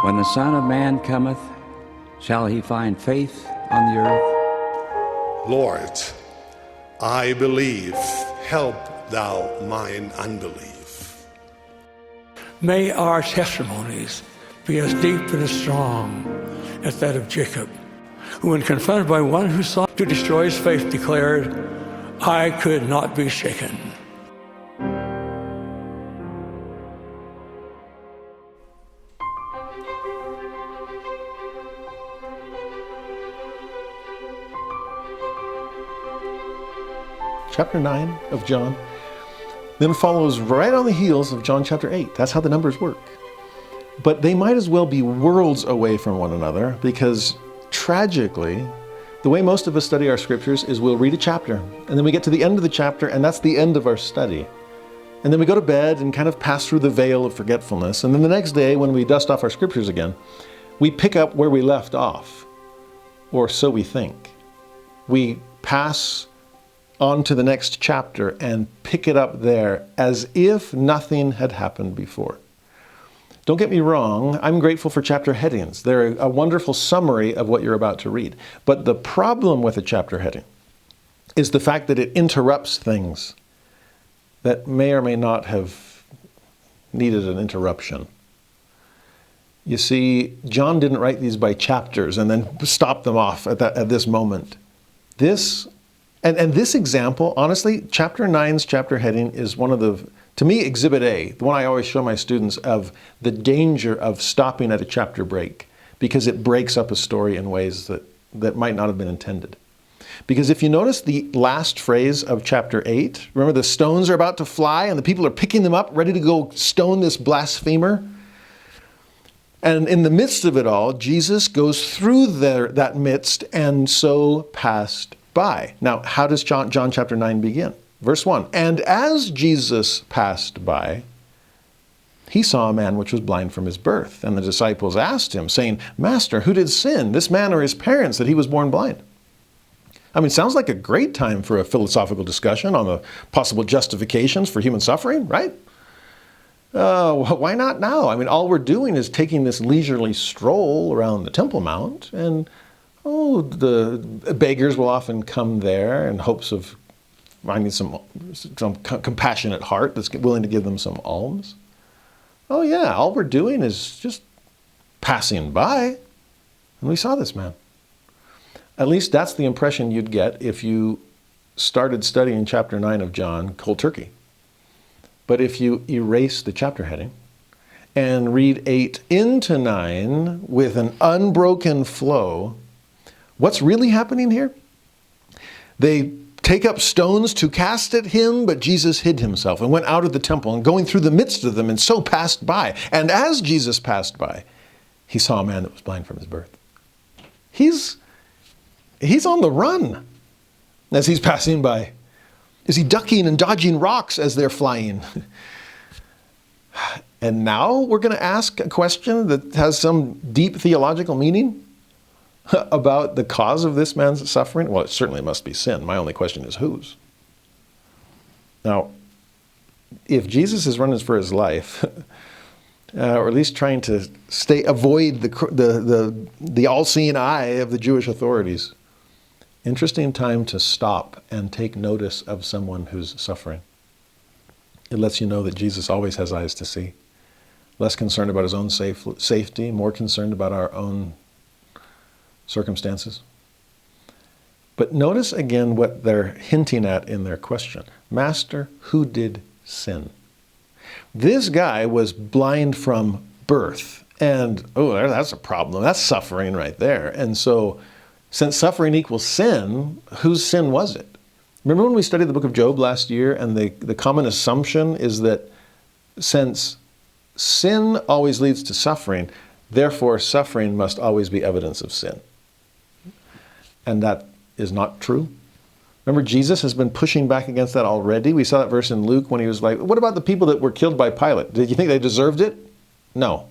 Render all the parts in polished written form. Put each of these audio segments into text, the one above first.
When the Son of Man cometh, shall he find faith on the earth? Lord, I believe. Help thou mine unbelief. May our testimonies be as deep and as strong as that of Jacob, who, when confronted by one who sought to destroy his faith, declared, "I could not be shaken." Chapter 9 of John then follows right on the heels of John chapter 8. That's how the numbers work. But they might as well be worlds away from one another, because tragically, the way most of us study our scriptures is we'll read a chapter, and then we get to the end of the chapter, and that's the end of our study. And then we go to bed and kind of pass through the veil of forgetfulness. And then the next day, when we dust off our scriptures again, we pick up where we left off, or so we think. We pass on to the next chapter and pick it up there as if nothing had happened before. Don't get me wrong, I'm grateful for chapter headings. They're a wonderful summary of what you're about to read. But the problem with a chapter heading is the fact that it interrupts things that may or may not have needed an interruption. You see, John didn't write these by chapters and then stop them off at this moment. And this example, honestly, chapter 9's chapter heading is one of the, to me, exhibit A, the one I always show my students of the danger of stopping at a chapter break, because it breaks up a story in ways that might not have been intended. Because if you notice the last phrase of chapter 8, remember the stones are about to fly and the people are picking them up, ready to go stone this blasphemer. And in the midst of it all, Jesus goes through that midst and so passed by. Now, how does John chapter 9 begin? Verse 1, "And as Jesus passed by, he saw a man which was blind from his birth. And the disciples asked him, saying, Master, who did sin, this man or his parents, that he was born blind?" I mean, sounds like a great time for a philosophical discussion on the possible justifications for human suffering, right? Why not now? I mean, all we're doing is taking this leisurely stroll around the Temple Mount, and the beggars will often come there in hopes of finding some compassionate heart that's willing to give them some alms. Oh yeah, all we're doing is just passing by, and we saw this man. At least that's the impression you'd get if you started studying chapter 9 of John cold turkey. But if you erase the chapter heading and read 8 into 9 with an unbroken flow, what's really happening here? They take up stones to cast at him, but Jesus hid himself and went out of the temple, and going through the midst of them, and so passed by. And as Jesus passed by, he saw a man that was blind from his birth. He's on the run as he's passing by. Is he ducking and dodging rocks as they're flying? And now we're going to ask a question that has some deep theological meaning about the cause of this man's suffering? Well, it certainly must be sin. My only question is whose? Now, if Jesus is running for his life, or at least trying to avoid the all-seeing eye of the Jewish authorities, interesting time to stop and take notice of someone who's suffering. It lets you know that Jesus always has eyes to see. Less concerned about his own safety, more concerned about our own circumstances. But notice again what they're hinting at in their question. Master, who did sin? This guy was blind from birth. And, that's a problem. That's suffering right there. And so, since suffering equals sin, whose sin was it? Remember when we studied the book of Job last year, and the common assumption is that since sin always leads to suffering, therefore suffering must always be evidence of sin. And that is not true. Remember, Jesus has been pushing back against that already. We saw that verse in Luke when he was like, what about the people that were killed by Pilate? Did you think they deserved it? No.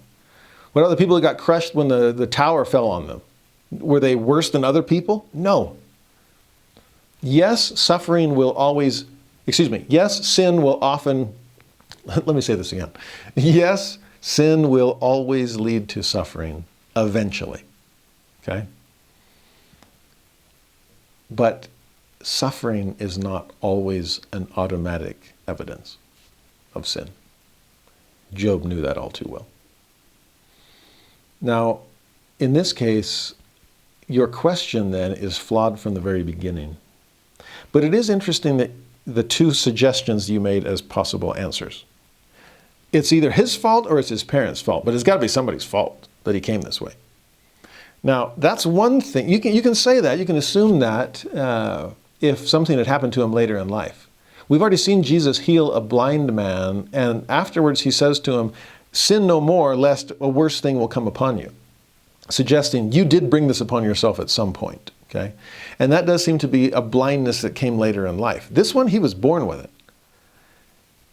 What about the people that got crushed when the tower fell on them? Were they worse than other people? No. Yes, sin will often, let me say this again. Yes, Sin will always lead to suffering eventually. Okay? But suffering is not always an automatic evidence of sin. Job knew that all too well. Now, in this case, your question then is flawed from the very beginning. But it is interesting that the two suggestions you made as possible answers. It's either his fault or it's his parents' fault, but it's got to be somebody's fault that he came this way. Now, that's one thing. You can say that. You can assume that if something had happened to him later in life. We've already seen Jesus heal a blind man, and afterwards he says to him, "Sin no more, lest a worse thing will come upon you," suggesting you did bring this upon yourself at some point. Okay? And that does seem to be a blindness that came later in life. This one, he was born with it.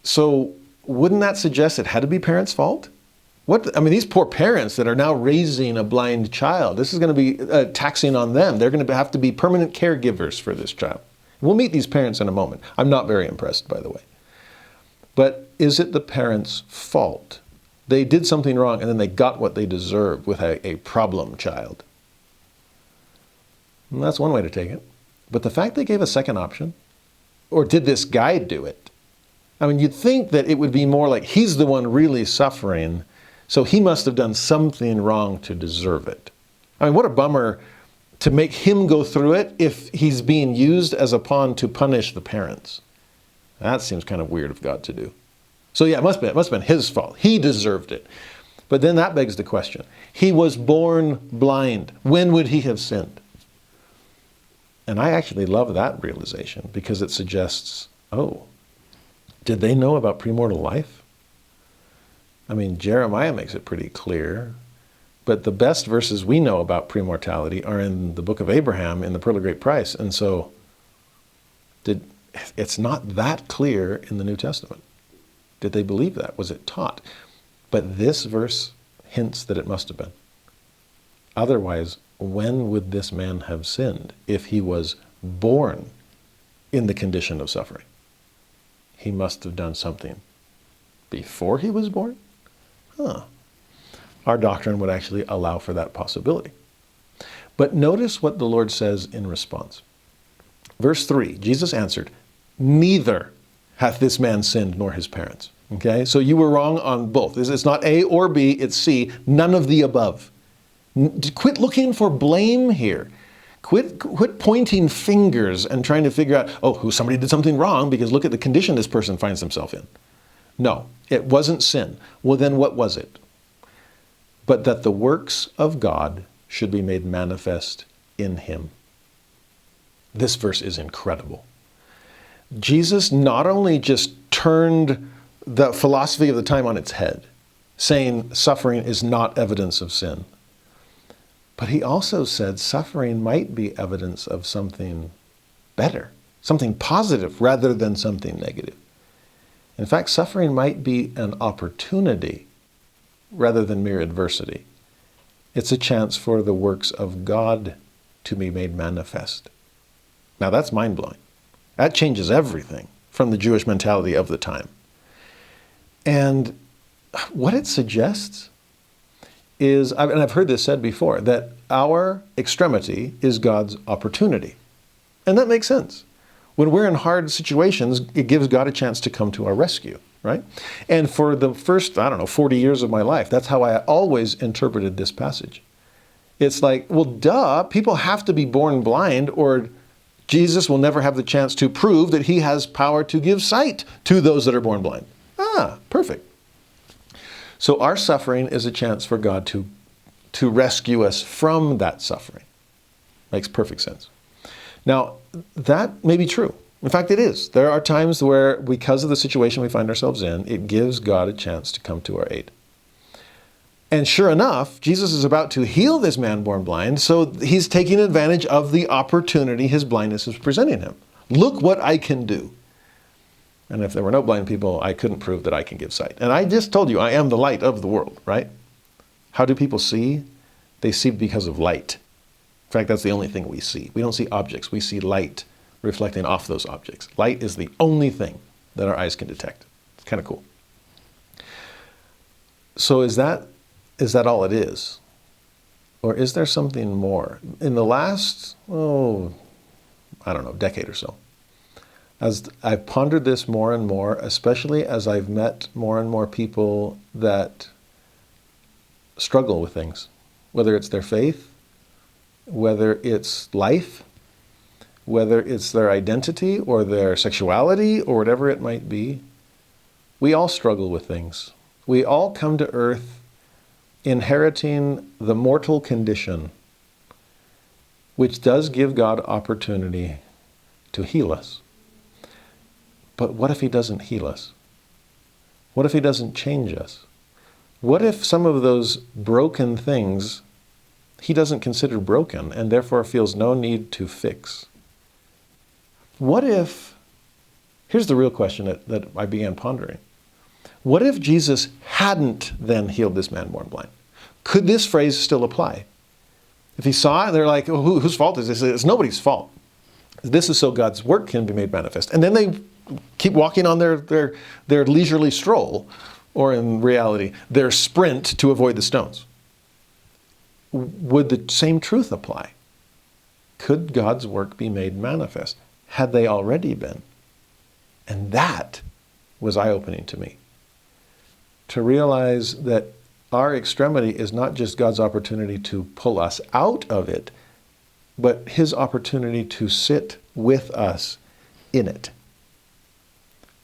So wouldn't that suggest it had to be parents' fault? These poor parents that are now raising a blind child, this is going to be taxing on them. They're going to have to be permanent caregivers for this child. We'll meet these parents in a moment. I'm not very impressed, by the way. But is it the parents' fault? They did something wrong and then they got what they deserved with a problem child. And that's one way to take it. But the fact they gave a second option, or did this guy do it? You'd think that it would be more like he's the one really suffering, so he must have done something wrong to deserve it. What a bummer to make him go through it if he's being used as a pawn to punish the parents. That seems kind of weird of God to do. So yeah, it must have been his fault. He deserved it. But then that begs the question. He was born blind. When would he have sinned? And I actually love that realization because it suggests, did they know about premortal life? Jeremiah makes it pretty clear. But the best verses we know about premortality are in the book of Abraham in the Pearl of Great Price. And so it's not that clear in the New Testament. Did they believe that? Was it taught? But this verse hints that it must have been. Otherwise, when would this man have sinned if he was born in the condition of suffering? He must have done something before he was born? Our doctrine would actually allow for that possibility. But notice what the Lord says in response. Verse 3, Jesus answered, "Neither hath this man sinned nor his parents." Okay, so you were wrong on both. It's not A or B, it's C, none of the above. Quit looking for blame here. Quit pointing fingers and trying to figure out, somebody did something wrong because look at the condition this person finds himself in. No, it wasn't sin. Well, then what was it? But that the works of God should be made manifest in him. This verse is incredible. Jesus not only just turned the philosophy of the time on its head, saying suffering is not evidence of sin, but he also said suffering might be evidence of something better, something positive rather than something negative. In fact, suffering might be an opportunity rather than mere adversity. It's a chance for the works of God to be made manifest. Now that's mind-blowing. That changes everything from the Jewish mentality of the time. And what it suggests is, and I've heard this said before, that our extremity is God's opportunity. And that makes sense. When we're in hard situations, it gives God a chance to come to our rescue, right? And for the first, 40 years of my life, that's how I always interpreted this passage. It's like, well, duh, people have to be born blind or Jesus will never have the chance to prove that he has power to give sight to those that are born blind. Perfect. So our suffering is a chance for God to rescue us from that suffering. Makes perfect sense. Now, that may be true. In fact, it is. There are times where, because of the situation we find ourselves in, it gives God a chance to come to our aid. And sure enough, Jesus is about to heal this man born blind, so he's taking advantage of the opportunity his blindness is presenting him. Look what I can do. And if there were no blind people, I couldn't prove that I can give sight. And I just told you, I am the light of the world, right? How do people see? They see because of light. In fact, that's the only thing we see. We don't see objects. We see light reflecting off those objects. Light is the only thing that our eyes can detect. It's kind of cool. So is that all it is? Or is there something more? In the last, decade or so, as I've pondered this more and more, especially as I've met more and more people that struggle with things, whether it's their faith, whether it's life, whether it's their identity or their sexuality or whatever it might be, we all struggle with things. We all come to earth inheriting the mortal condition, which does give God opportunity to heal us. But what if he doesn't heal us? What if he doesn't change us? What if some of those broken things he doesn't consider broken and therefore feels no need to fix? What if, here's the real question that I began pondering. What if Jesus hadn't then healed this man born blind? Could this phrase still apply? If he saw it, they're like, oh, whose fault is this? It's nobody's fault. This is so God's work can be made manifest. And then they keep walking on their leisurely stroll, or in reality, their sprint to avoid the stones. Would the same truth apply? Could God's work be made manifest? Had they already been? And that was eye-opening to me. To realize that our extremity is not just God's opportunity to pull us out of it, but his opportunity to sit with us in it.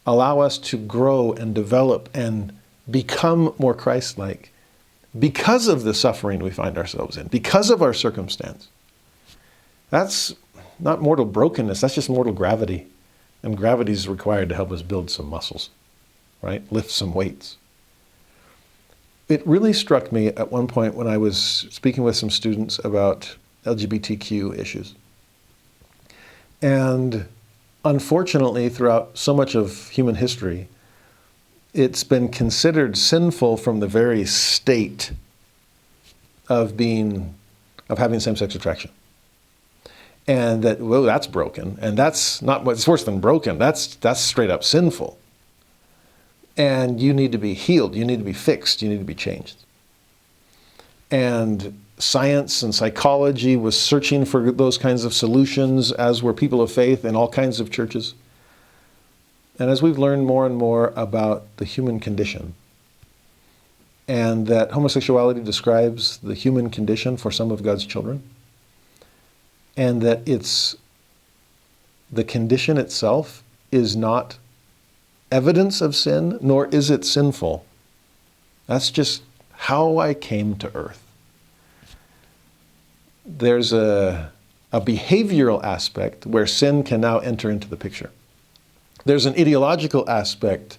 Allow us to grow and develop and become more Christ-like because of the suffering we find ourselves in, because of our circumstance. That's not mortal brokenness, that's just mortal gravity. And gravity is required to help us build some muscles, right? Lift some weights. It really struck me at one point when I was speaking with some students about LGBTQ issues. And unfortunately, throughout so much of human history, it's been considered sinful from the very state of having same-sex attraction. And that, well, that's broken. And that's not what's worse than broken. That's straight up sinful. And you need to be healed. You need to be fixed. You need to be changed. And science and psychology was searching for those kinds of solutions, as were people of faith in all kinds of churches. And as we've learned more and more about the human condition, and that homosexuality describes the human condition for some of God's children, and that the condition itself is not evidence of sin, nor is it sinful. That's just how I came to earth. There's a behavioral aspect where sin can now enter into the picture. There's an ideological aspect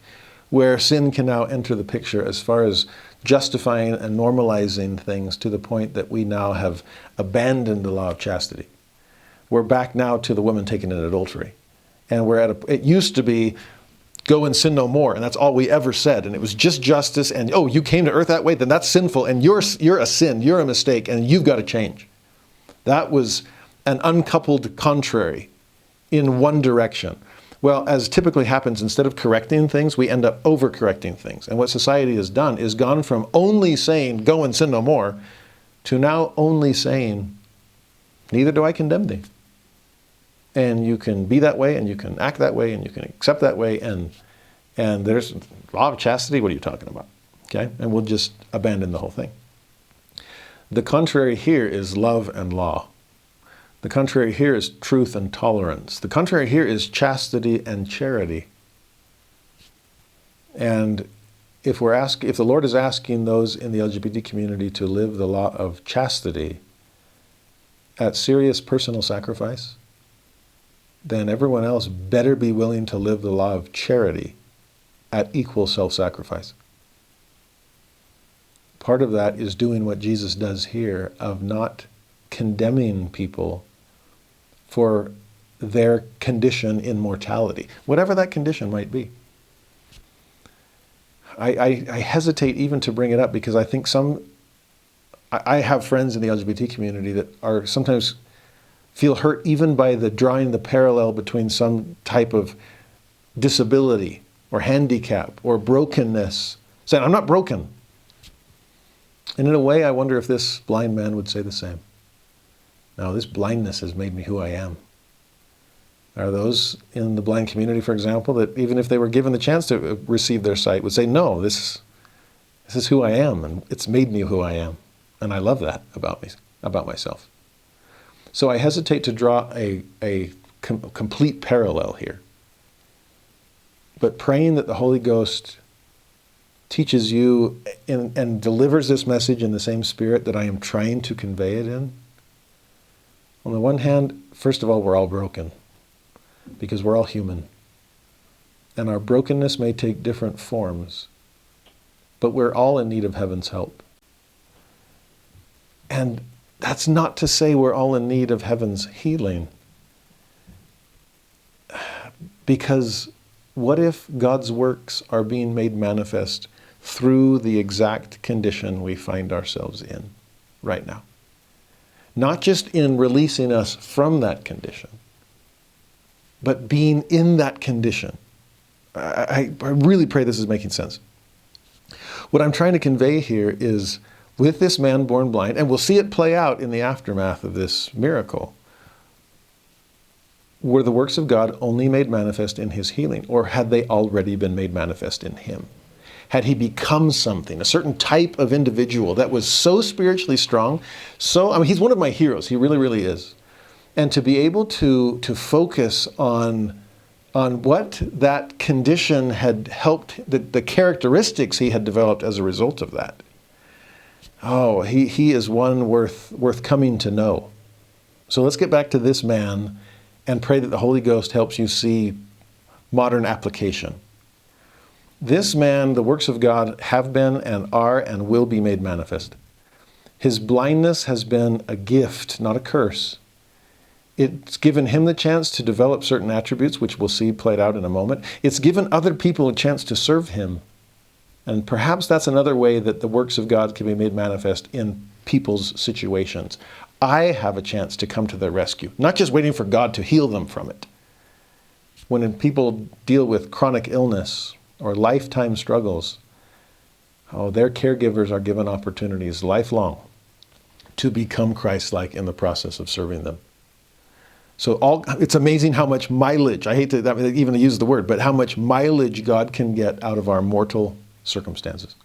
where sin can now enter the picture as far as justifying and normalizing things to the point that we now have abandoned the law of chastity. We're back now to the woman taken in adultery. And it used to be, go and sin no more, and that's all we ever said. And it was just justice, and you came to earth that way, then that's sinful, and you're a sin, you're a mistake, and you've got to change. That was an uncoupled contrary in one direction. Well, as typically happens, instead of correcting things, we end up overcorrecting things. And what society has done is gone from only saying, go and sin no more, to now only saying, neither do I condemn thee. And you can be that way, and you can act that way, and you can accept that way, and there's law of chastity, what are you talking about? Okay? And we'll just abandon the whole thing. The contrary here is love and law. The contrary here is truth and tolerance. The contrary here is chastity and charity. And if the Lord is asking those in the LGBT community to live the law of chastity at serious personal sacrifice, then everyone else better be willing to live the law of charity at equal self-sacrifice. Part of that is doing what Jesus does here, of not condemning people for their condition in mortality, whatever that condition might be. I hesitate even to bring it up because I think I have friends in the LGBT community that are sometimes feel hurt even by drawing the parallel between some type of disability or handicap or brokenness. Saying, I'm not broken. And in a way, I wonder if this blind man would say the same. Now, this blindness has made me who I am. Are those in the blind community, for example, that even if they were given the chance to receive their sight, would say, no, this is who I am, and it's made me who I am. And I love that about me, about myself. So I hesitate to draw a complete parallel here. But praying that the Holy Ghost teaches you and delivers this message in the same spirit that I am trying to convey it in. On the one hand, first of all, we're all broken because we're all human. And our brokenness may take different forms, but we're all in need of heaven's help. And that's not to say we're all in need of heaven's healing. Because what if God's works are being made manifest through the exact condition we find ourselves in right now? Not just in releasing us from that condition, but being in that condition. I really pray this is making sense. What I'm trying to convey here is, with this man born blind, and we'll see it play out in the aftermath of this miracle, were the works of God only made manifest in his healing, or had they already been made manifest in him? Had he become something, a certain type of individual that was so spiritually strong, he's one of my heroes, he really, really is. And to be able to focus on what that condition had helped, the characteristics he had developed as a result of that. Oh, he is one worth coming to know. So let's get back to this man and pray that the Holy Ghost helps you see modern application. This man, the works of God have been and are and will be made manifest. His blindness has been a gift, not a curse. It's given him the chance to develop certain attributes, which we'll see played out in a moment. It's given other people a chance to serve him. And perhaps that's another way that the works of God can be made manifest in people's situations. I have a chance to come to their rescue, not just waiting for God to heal them from it. When people deal with chronic illness or lifetime struggles, their caregivers are given opportunities lifelong to become Christ-like in the process of serving them. So it's amazing how much mileage, I hate to even use the word, but how much mileage God can get out of our mortal circumstances.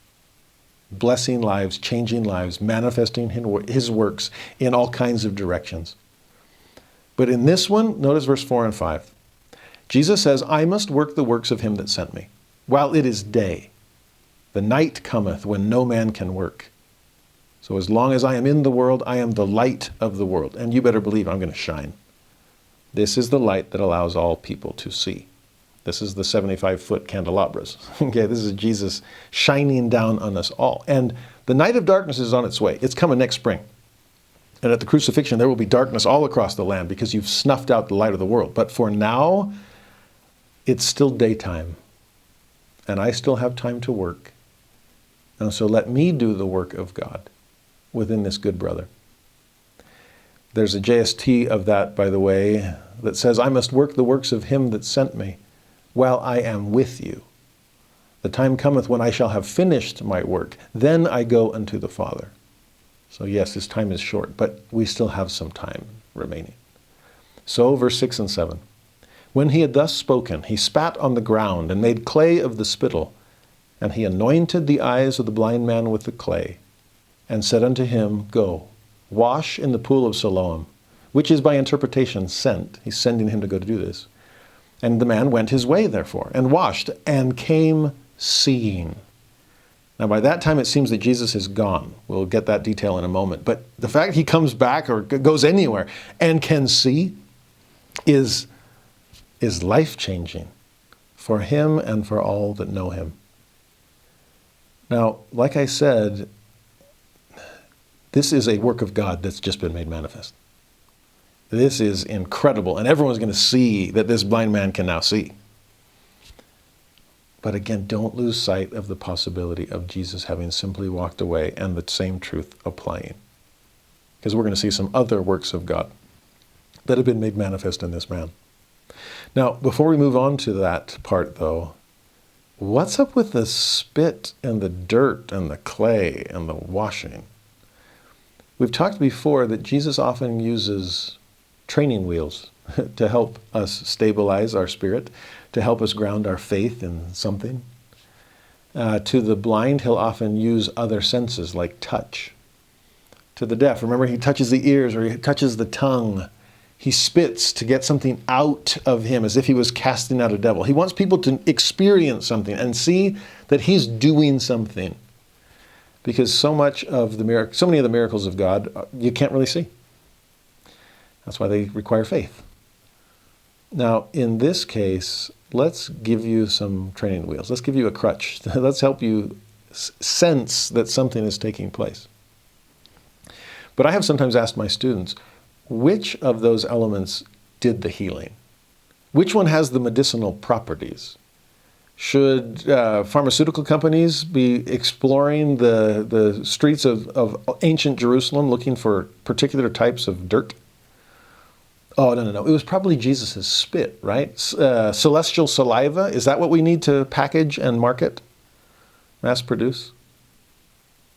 Blessing lives, changing lives, manifesting his works in all kinds of directions. But in this one, notice verse 4 and 5. Jesus says, I must work the works of him that sent me, while it is day. The night cometh when no man can work. So as long as I am in the world, I am the light of the world. And you better believe I'm going to shine. This is the light that allows all people to see. This is the 75-foot candelabras. Okay, this is Jesus shining down on us all. And the night of darkness is on its way. It's coming next spring. And at the crucifixion, there will be darkness all across the land because you've snuffed out the light of the world. But for now, it's still daytime. And I still have time to work. And so let me do the work of God within this good brother. There's a JST of that, by the way, that says, I must work the works of him that sent me while I am with you. The time cometh when I shall have finished my work. Then I go unto the Father. So yes, his time is short, but we still have some time remaining. So verse 6 and 7. When he had thus spoken, he spat on the ground and made clay of the spittle, and he anointed the eyes of the blind man with the clay, and said unto him, Go, wash in the pool of Siloam, which is by interpretation sent. He's sending him to go to do this. And the man went his way, therefore, and washed, and came seeing. Now, by that time, it seems that Jesus is gone. We'll get that detail in a moment. But the fact he comes back or goes anywhere and can see is life-changing for him and for all that know him. Now, like I said, this is a work of God that's just been made manifest. This is incredible, and everyone's going to see that this blind man can now see. But again, don't lose sight of the possibility of Jesus having simply walked away and the same truth applying. Because we're going to see some other works of God that have been made manifest in this man. Now, before we move on to that part, though, what's up with the spit and the dirt and the clay and the washing? We've talked before that Jesus often uses training wheels to help us stabilize our spirit, to help us ground our faith in something. To the blind, he'll often use other senses like touch. To the deaf, remember, he touches the ears or he touches the tongue. He spits to get something out of him as if he was casting out a devil. He wants people to experience something and see that he's doing something. Because so many of the miracles of God, you can't really see. That's why they require faith. Now, in this case, let's give you some training wheels. Let's give you a crutch. Let's help you sense that something is taking place. But I have sometimes asked my students, which of those elements did the healing? Which one has the medicinal properties? Should pharmaceutical companies be exploring the streets of ancient Jerusalem looking for particular types of dirt? Oh, no. It was probably Jesus' spit, right? Celestial saliva, is that what we need to package and market, mass produce?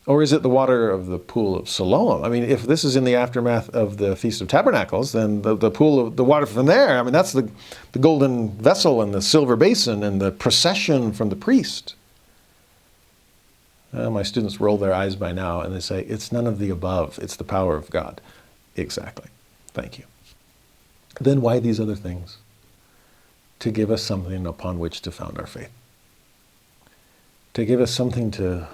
Or is it the water of the pool of Siloam? I mean, if this is in the aftermath of the Feast of Tabernacles, then the pool of the water from there, I mean, that's the golden vessel and the silver basin and the procession from the priest. My students roll their eyes by now and they say, it's none of the above. It's the power of God. Exactly. Thank you. Then why these other things? To give us something upon which to found our faith. To give us something to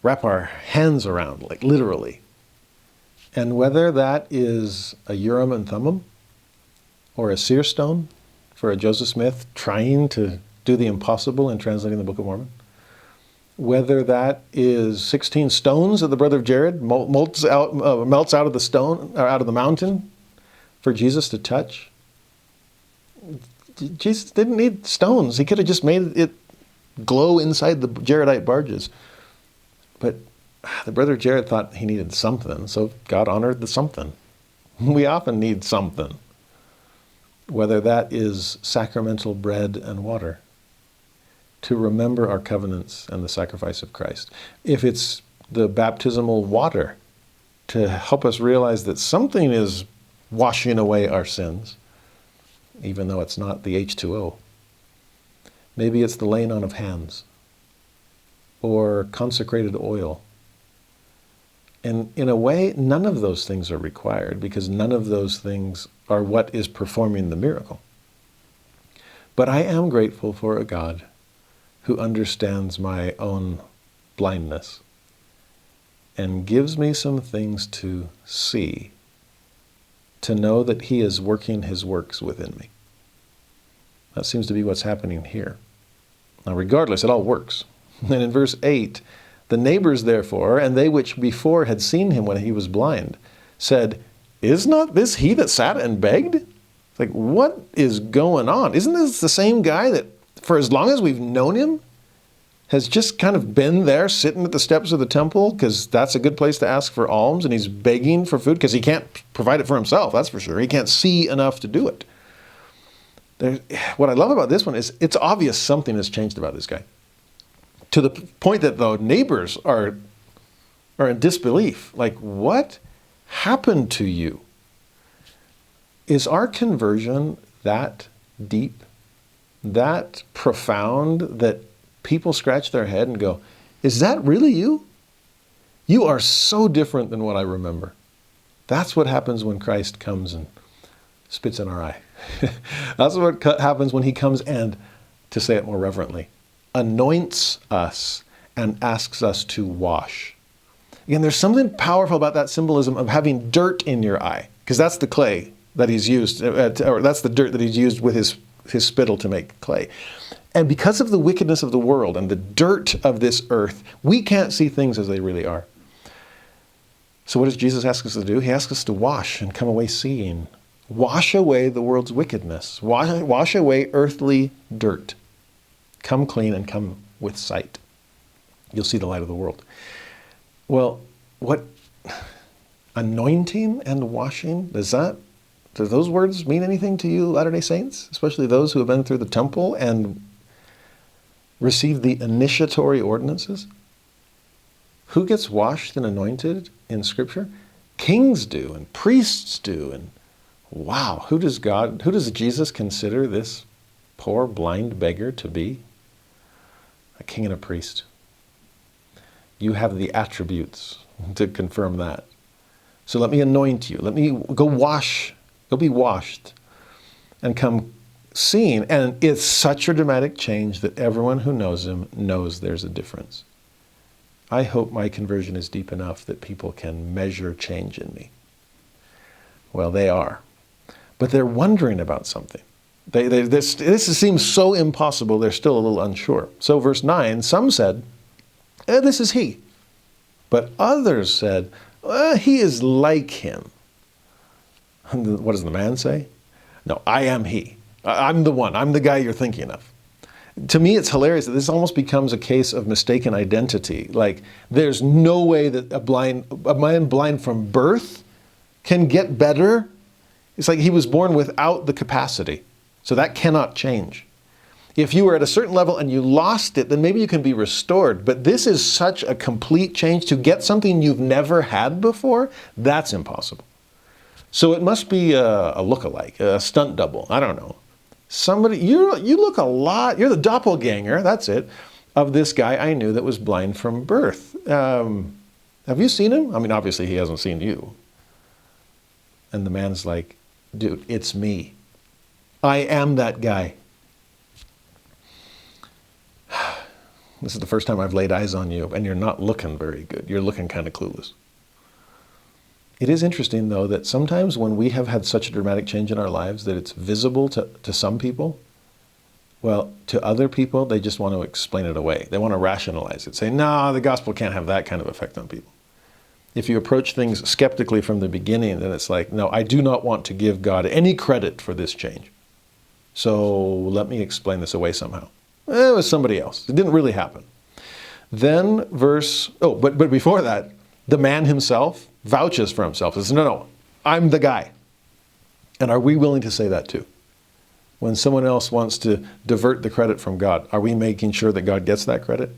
wrap our hands around, like literally. And whether that is a Urim and Thummim or a seer stone for a Joseph Smith trying to do the impossible in translating the Book of Mormon, whether that is 16 stones that the brother of Jared melts out of the stone or out of the mountain for Jesus to touch. Jesus didn't need stones. He could have just made it glow inside the Jaredite barges. But the brother Jared thought he needed something, so God honored the something. We often need something, whether that is sacramental bread and water, to remember our covenants and the sacrifice of Christ. If it's the baptismal water, to help us realize that something is washing away our sins, even though it's not the H2O. Maybe it's the laying on of hands, or consecrated oil. And in a way, none of those things are required because none of those things are what is performing the miracle. But I am grateful for a God who understands my own blindness and gives me some things to see, to know that he is working his works within me. That seems to be what's happening here. Now, regardless, it all works. And in verse 8, the neighbors therefore, and they which before had seen him when he was blind, said, is not this he that sat and begged? It's like, what is going on? Isn't this the same guy that for as long as we've known him has just kind of been there sitting at the steps of the temple because that's a good place to ask for alms, and he's begging for food because he can't provide it for himself, that's for sure. He can't see enough to do it. What I love about this one is it's obvious something has changed about this guy. To the point that the neighbors are in disbelief. Like, what happened to you? Is our conversion that deep, that profound, that people scratch their head and go, is that really you? You are so different than what I remember. That's what happens when Christ comes and spits in our eye. That's what happens when he comes and, to say it more reverently, anoints us and asks us to wash. Again, there's something powerful about that symbolism of having dirt in your eye, because that's the clay that he's used, or that's the dirt that he's used with his spittle to make clay. And because of the wickedness of the world and the dirt of this earth, we can't see things as they really are. So what does Jesus ask us to do? He asks us to wash and come away seeing. Wash away the world's wickedness. Wash away earthly dirt. Come clean and come with sight. You'll see the light of the world. Well, what anointing and washing, do those words mean anything to you Latter-day Saints? Especially those who have been through the temple and receive the initiatory ordinances? Who gets washed and anointed in Scripture? Kings do, and priests do. And wow, who does Jesus consider this poor blind beggar to be? A king and a priest. You have the attributes to confirm that. So let me anoint you. Let me go be washed and come seen. And it's such a dramatic change that everyone who knows him knows there's a difference. I hope my conversion is deep enough that people can measure change in me. Well, they are. But they're wondering about something. This seems so impossible, they're still a little unsure. So verse 9, some said, this is he. But others said, he is like him. What does the man say? No, I am he. I'm the one. I'm the guy you're thinking of. To me, it's hilarious that this almost becomes a case of mistaken identity. Like, there's no way that a man blind from birth can get better. It's like he was born without the capacity. So that cannot change. If you were at a certain level and you lost it, then maybe you can be restored. But this is such a complete change. To get something you've never had before, that's impossible. So it must be a look-alike, a stunt double. I don't know. Somebody, you look a lot, you're the doppelganger, that's it, of this guy I knew that was blind from birth. Have you seen him? I mean, obviously he hasn't seen you. And the man's like, dude, it's me. I am that guy. This is the first time I've laid eyes on you, and you're not looking very good. You're looking kind of clueless. It is interesting, though, that sometimes when we have had such a dramatic change in our lives that it's visible to some people, well, to other people, they just want to explain it away. They want to rationalize it, say, no, the gospel can't have that kind of effect on people. If you approach things skeptically from the beginning, then it's like, no, I do not want to give God any credit for this change. So let me explain this away somehow. It was somebody else. It didn't really happen. Then but before that, the man himself vouches for himself. Says, no, I'm the guy. And are we willing to say that too? When someone else wants to divert the credit from God, are we making sure that God gets that credit?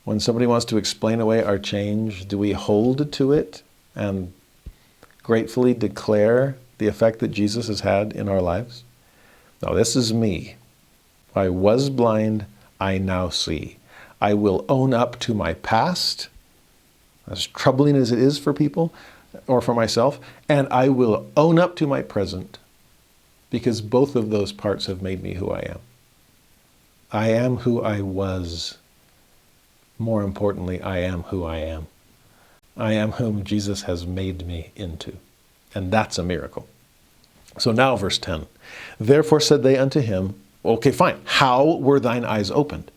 When somebody wants to explain away our change, do we hold to it and gratefully declare the effect that Jesus has had in our lives? No, this is me. I was blind, I now see. I will own up to my past, as troubling as it is for people or for myself, and I will own up to my present, because both of those parts have made me who I am. I am who I was. More importantly, I am who I am. I am whom Jesus has made me into. And that's a miracle. So now verse 10. Therefore said they unto him, okay, fine. How were thine eyes opened?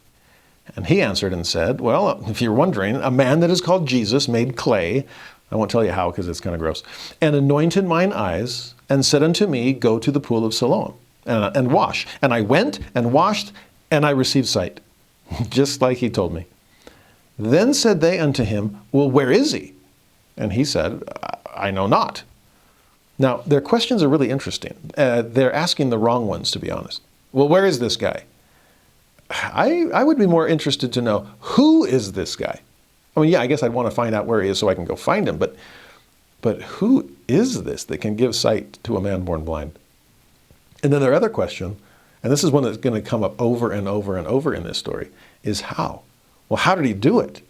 And he answered and said, well, if you're wondering, a man that is called Jesus made clay, I won't tell you how because it's kind of gross, and anointed mine eyes, and said unto me, go to the pool of Siloam and wash. And I went and washed, and I received sight, just like he told me. Then said they unto him, well, where is he? And he said, I know not. Now, their questions are really interesting. They're asking the wrong ones, to be honest. Well, where is this guy? I would be more interested to know, who is this guy? I mean, yeah, I guess I'd want to find out where he is so I can go find him, but who is this that can give sight to a man born blind? And then their other question, and this is one that's going to come up over and over and over in this story, is how? Well, how did he do it?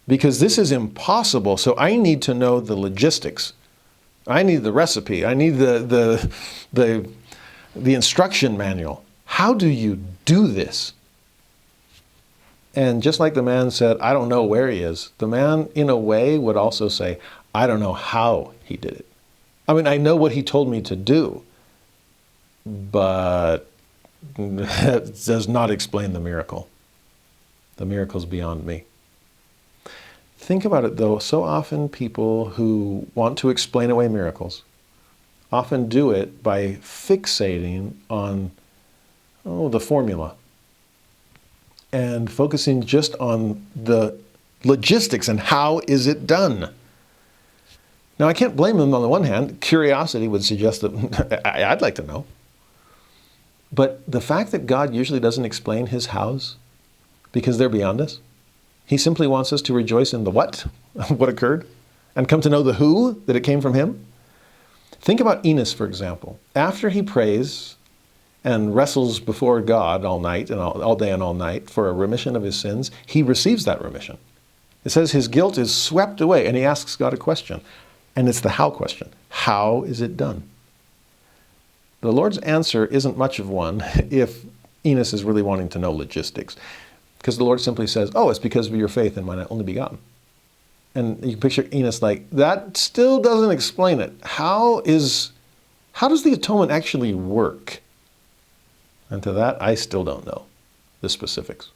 Because this is impossible, so I need to know the logistics. I need the recipe. I need the instruction manual. How do you do this? And just like the man said, I don't know where he is, the man, in a way, would also say, I don't know how he did it. I mean, I know what he told me to do, but that does not explain the miracle. The miracle's beyond me. Think about it, though. So often people who want to explain away miracles often do it by fixating on the formula and focusing just on the logistics and how is it done. Now, I can't blame them on the one hand. Curiosity would suggest that I'd like to know. But the fact that God usually doesn't explain his hows, because they're beyond us. He simply wants us to rejoice in the what, what occurred, and come to know the who, that it came from him. Think about Enos, for example. After he prays and wrestles before God all night and all day and all night for a remission of his sins, he receives that remission. It says his guilt is swept away, and he asks God a question. And it's the how question. How is it done? The Lord's answer isn't much of one if Enos is really wanting to know logistics. Because the Lord simply says, oh, it's because of your faith in my only begotten. And you can picture Enos like, that still doesn't explain it. How does the atonement actually work? And to that, I still don't know the specifics.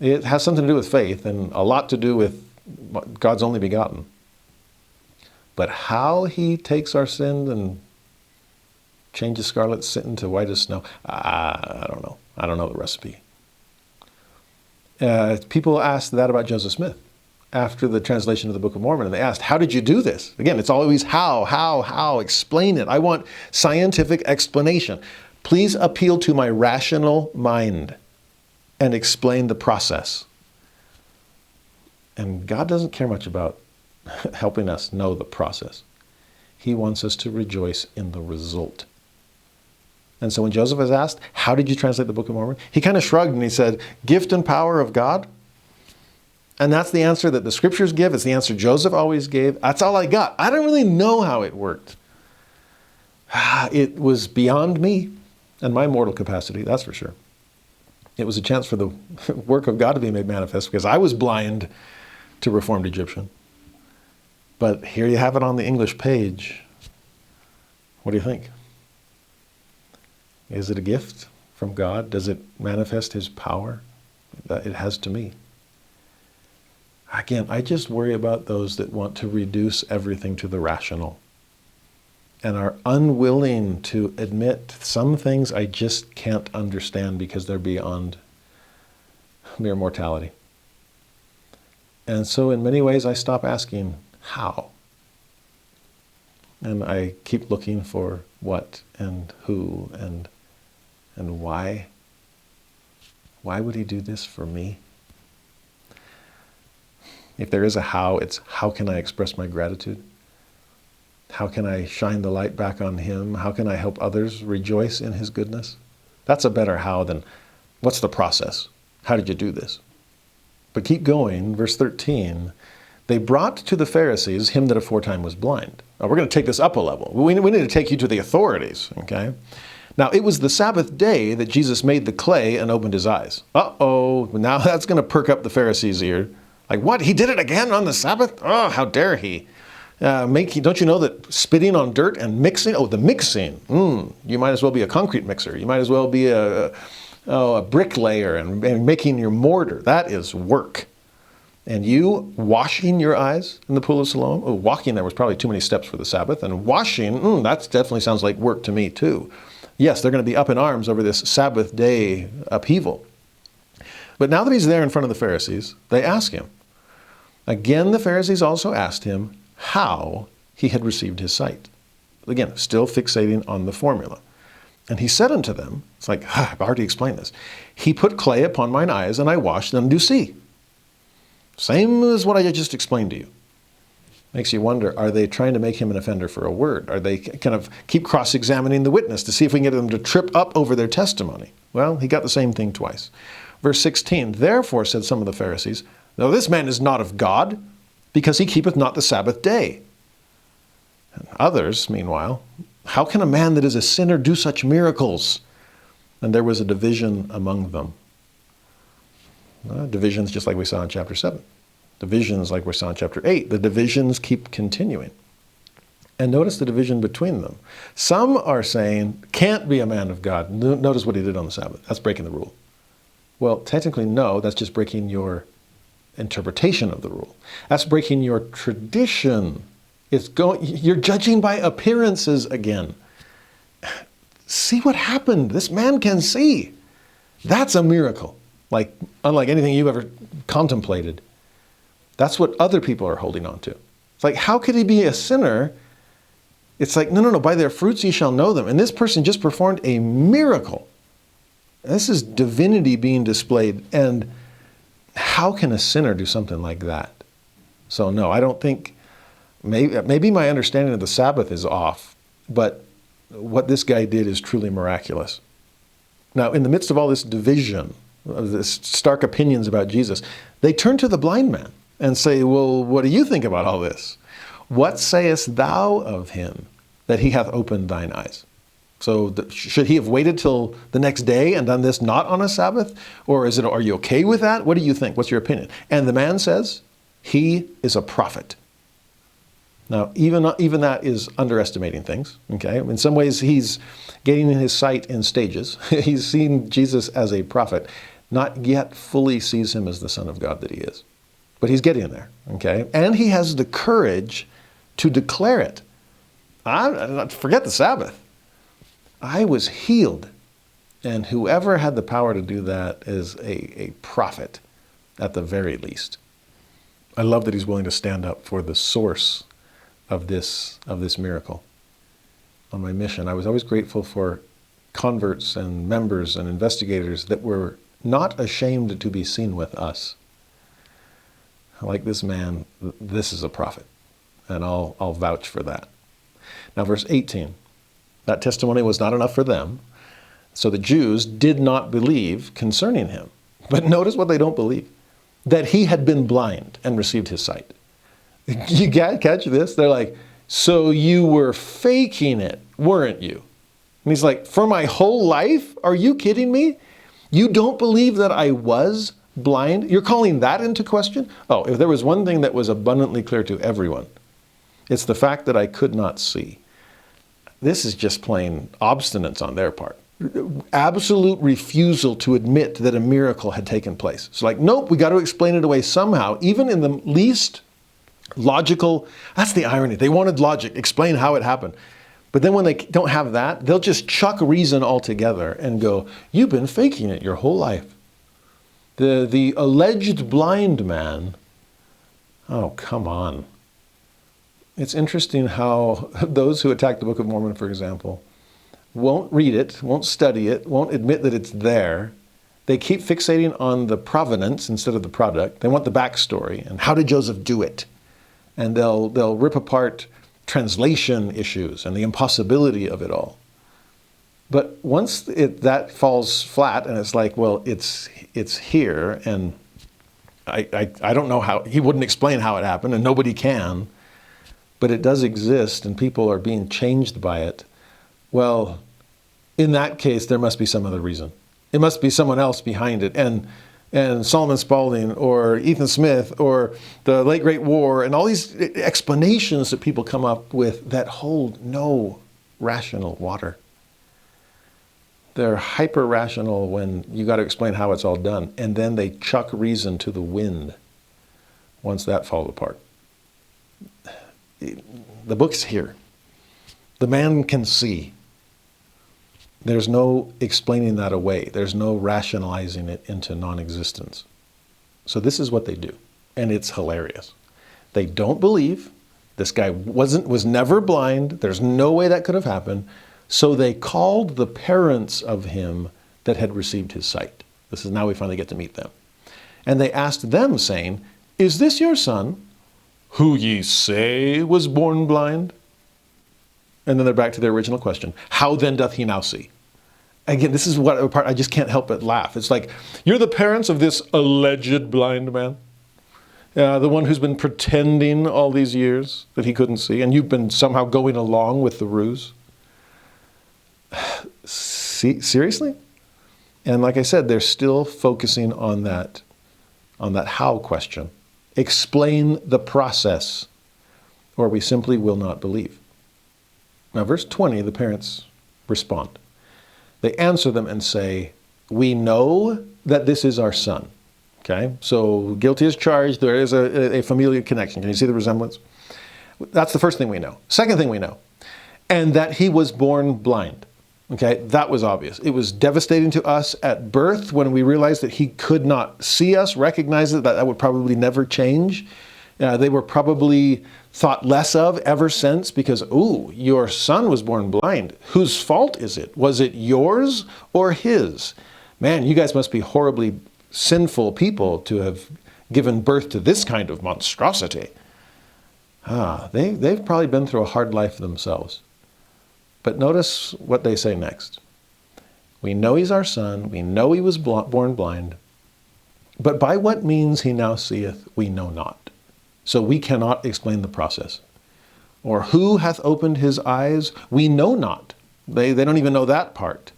It has something to do with faith and a lot to do with God's only begotten. But how he takes our sin and changes scarlet sin into white as snow, I don't know. I don't know the recipe. People asked that about Joseph Smith after the translation of the Book of Mormon, and they asked, how did you do this? Again, it's always how, explain it. I want scientific explanation. Please appeal to my rational mind and explain the process. And God doesn't care much about helping us know the process. He wants us to rejoice in the result. And so when Joseph was asked, how did you translate the Book of Mormon? He kind of shrugged and he said, gift and power of God. And that's the answer that the scriptures give. It's the answer Joseph always gave. That's all I got. I don't really know how it worked. It was beyond me and my mortal capacity, that's for sure. It was a chance for the work of God to be made manifest because I was blind to Reformed Egyptian. But here you have it on the English page. What do you think? Is it a gift from God? Does it manifest his power? It has to me. Again, I just worry about those that want to reduce everything to the rational and are unwilling to admit some things I just can't understand because they're beyond mere mortality. And so in many ways I stop asking how. And I keep looking for what and who and why. Why would he do this for me? If there is a how, it's how can I express my gratitude? How can I shine the light back on him? How can I help others rejoice in his goodness? That's a better how than what's the process? How did you do this? But keep going, verse 13. They brought to the Pharisees him that aforetime was blind. Now we're going to take this up a level. We need to take you to the authorities, okay? Now it was the Sabbath day that Jesus made the clay and opened his eyes. Uh-oh, now that's going to perk up the Pharisees' ear. Like, what? He did it again on the Sabbath? Oh, how dare he? Don't you know that spitting on dirt and mixing? Oh, the mixing. You might as well be a concrete mixer. You might as well be a bricklayer and making your mortar. That is work. And you washing your eyes in the pool of Siloam? Oh, walking there was probably too many steps for the Sabbath. And washing, that definitely sounds like work to me too. Yes, they're going to be up in arms over this Sabbath day upheaval. But now that he's there in front of the Pharisees, they ask him. Again, the Pharisees also asked him how he had received his sight. Again, still fixating on the formula. And he said unto them, it's like, I've already explained this. He put clay upon mine eyes, and I washed them, and do see. Same as what I just explained to you. Makes you wonder, are they trying to make him an offender for a word? Are they kind of keep cross-examining the witness to see if we can get them to trip up over their testimony? Well, he got the same thing twice. Verse 16, therefore said some of the Pharisees, no, this man is not of God, because he keepeth not the Sabbath day. And others, meanwhile, how can a man that is a sinner do such miracles? And there was a division among them. Divisions just like we saw in chapter 7. Divisions like we saw in chapter 8. The divisions keep continuing. And notice the division between them. Some are saying, can't be a man of God. Notice what he did on the Sabbath. That's breaking the rule. Well, technically, no. That's just breaking your interpretation of the rule. That's breaking your tradition. You're judging by appearances again. See what happened. This man can see. That's a miracle. Unlike anything you've ever contemplated. That's what other people are holding on to. It's like, how could he be a sinner? It's like, no, by their fruits ye shall know them. And this person just performed a miracle. This is divinity being displayed. And how can a sinner do something like that? So no, I don't think, maybe my understanding of the Sabbath is off, but what this guy did is truly miraculous. Now, in the midst of all this division, of this stark opinions about Jesus, they turn to the blind man and say, well, what do you think about all this? What sayest thou of him that he hath opened thine eyes? So should he have waited till the next day and done this not on a Sabbath? Or are you okay with that? What do you think? What's your opinion? And the man says, he is a prophet. Now, even that is underestimating things, okay? In some ways, he's gaining his sight in stages. He's seen Jesus as a prophet, not yet fully sees him as the Son of God that he is. But he's getting there, okay? And he has the courage to declare it. Forget the Sabbath. I was healed. And whoever had the power to do that is a prophet, at the very least. I love that he's willing to stand up for the source of this miracle. On my mission, I was always grateful for converts and members and investigators that were not ashamed to be seen with us. Like this man, this is a prophet, and I'll vouch for that. Now, verse 18, that testimony was not enough for them, so the Jews did not believe concerning him. But notice what they don't believe, that he had been blind and received his sight. You catch this? They're like, so you were faking it, weren't you? And he's like, for my whole life? Are you kidding me? You don't believe that I was blind? You're calling that into question? Oh, if there was one thing that was abundantly clear to everyone, it's the fact that I could not see. This is just plain obstinance on their part. Absolute refusal to admit that a miracle had taken place. It's like, nope, we got to explain it away somehow, even in the least logical. That's the irony. They wanted logic, explain how it happened. But then when they don't have that, they'll just chuck reason altogether and go, you've been faking it your whole life. The alleged blind man, oh, come on. It's interesting how those who attack the Book of Mormon, for example, won't read it, won't study it, won't admit that it's there. They keep fixating on the provenance instead of the product. They want the backstory and how did Joseph do it? And they'll rip apart translation issues and the impossibility of it all. But once that falls flat and it's like, well, it's here, and I don't know how, he wouldn't explain how it happened, and nobody can, but it does exist and people are being changed by it. Well, in that case, there must be some other reason. It must be someone else behind it. And Solomon Spaulding or Ethan Smith or the Late Great War and all these explanations that people come up with that hold no rational water. They're hyper-rational when you got to explain how it's all done. And then they chuck reason to the wind once that falls apart. The book's here. The man can see. There's no explaining that away. There's no rationalizing it into non-existence. So this is what they do. And it's hilarious. They don't believe. This guy was never blind. There's no way that could have happened. So they called the parents of him that had received his sight. This is now we finally get to meet them. And they asked them, saying, is this your son, who ye say was born blind? And then they're back to their original question. How then doth he now see? Again, this is what part I just can't help but laugh. It's like, you're the parents of this alleged blind man, the one who's been pretending all these years that he couldn't see, and you've been somehow going along with the ruse. See, seriously? And like I said, they're still focusing on that how question. Explain the process, or we simply will not believe. Now, verse 20, the parents respond. They answer them and say, we know that this is our son. Okay, so guilty as charged. There is a familial connection. Can you see the resemblance? That's the first thing we know. Second thing we know, and that he was born blind. Okay, that was obvious. It was devastating to us at birth when we realized that he could not see us, recognize it, that would probably never change. They were probably thought less of ever since because, ooh, your son was born blind. Whose fault is it? Was it yours or his? Man, you guys must be horribly sinful people to have given birth to this kind of monstrosity. They've probably been through a hard life themselves. But notice what they say next. We know he's our son. We know he was born blind. But by what means he now seeth, we know not. So we cannot explain the process. Or who hath opened his eyes? We know not. They don't even know that part.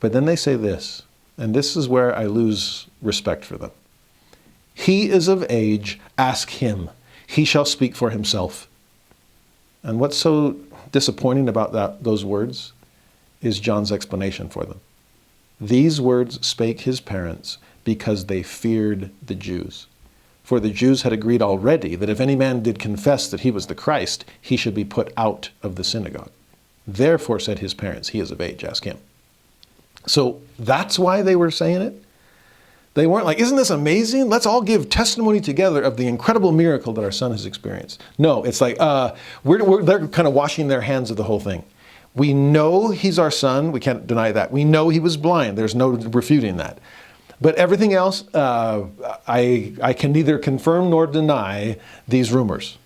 But then they say this, and this is where I lose respect for them. He is of age, ask him. He shall speak for himself. And what's so disappointing about those words is John's explanation for them. These words spake his parents because they feared the Jews. For the Jews had agreed already that if any man did confess that he was the Christ, he should be put out of the synagogue. Therefore said his parents, he is of age, ask him. So that's why they were saying it? They weren't like, isn't this amazing? Let's all give testimony together of the incredible miracle that our son has experienced. No, it's like, they're kind of washing their hands of the whole thing. We know he's our son. We can't deny that. We know he was blind. There's no refuting that. But everything else, I can neither confirm nor deny these rumors.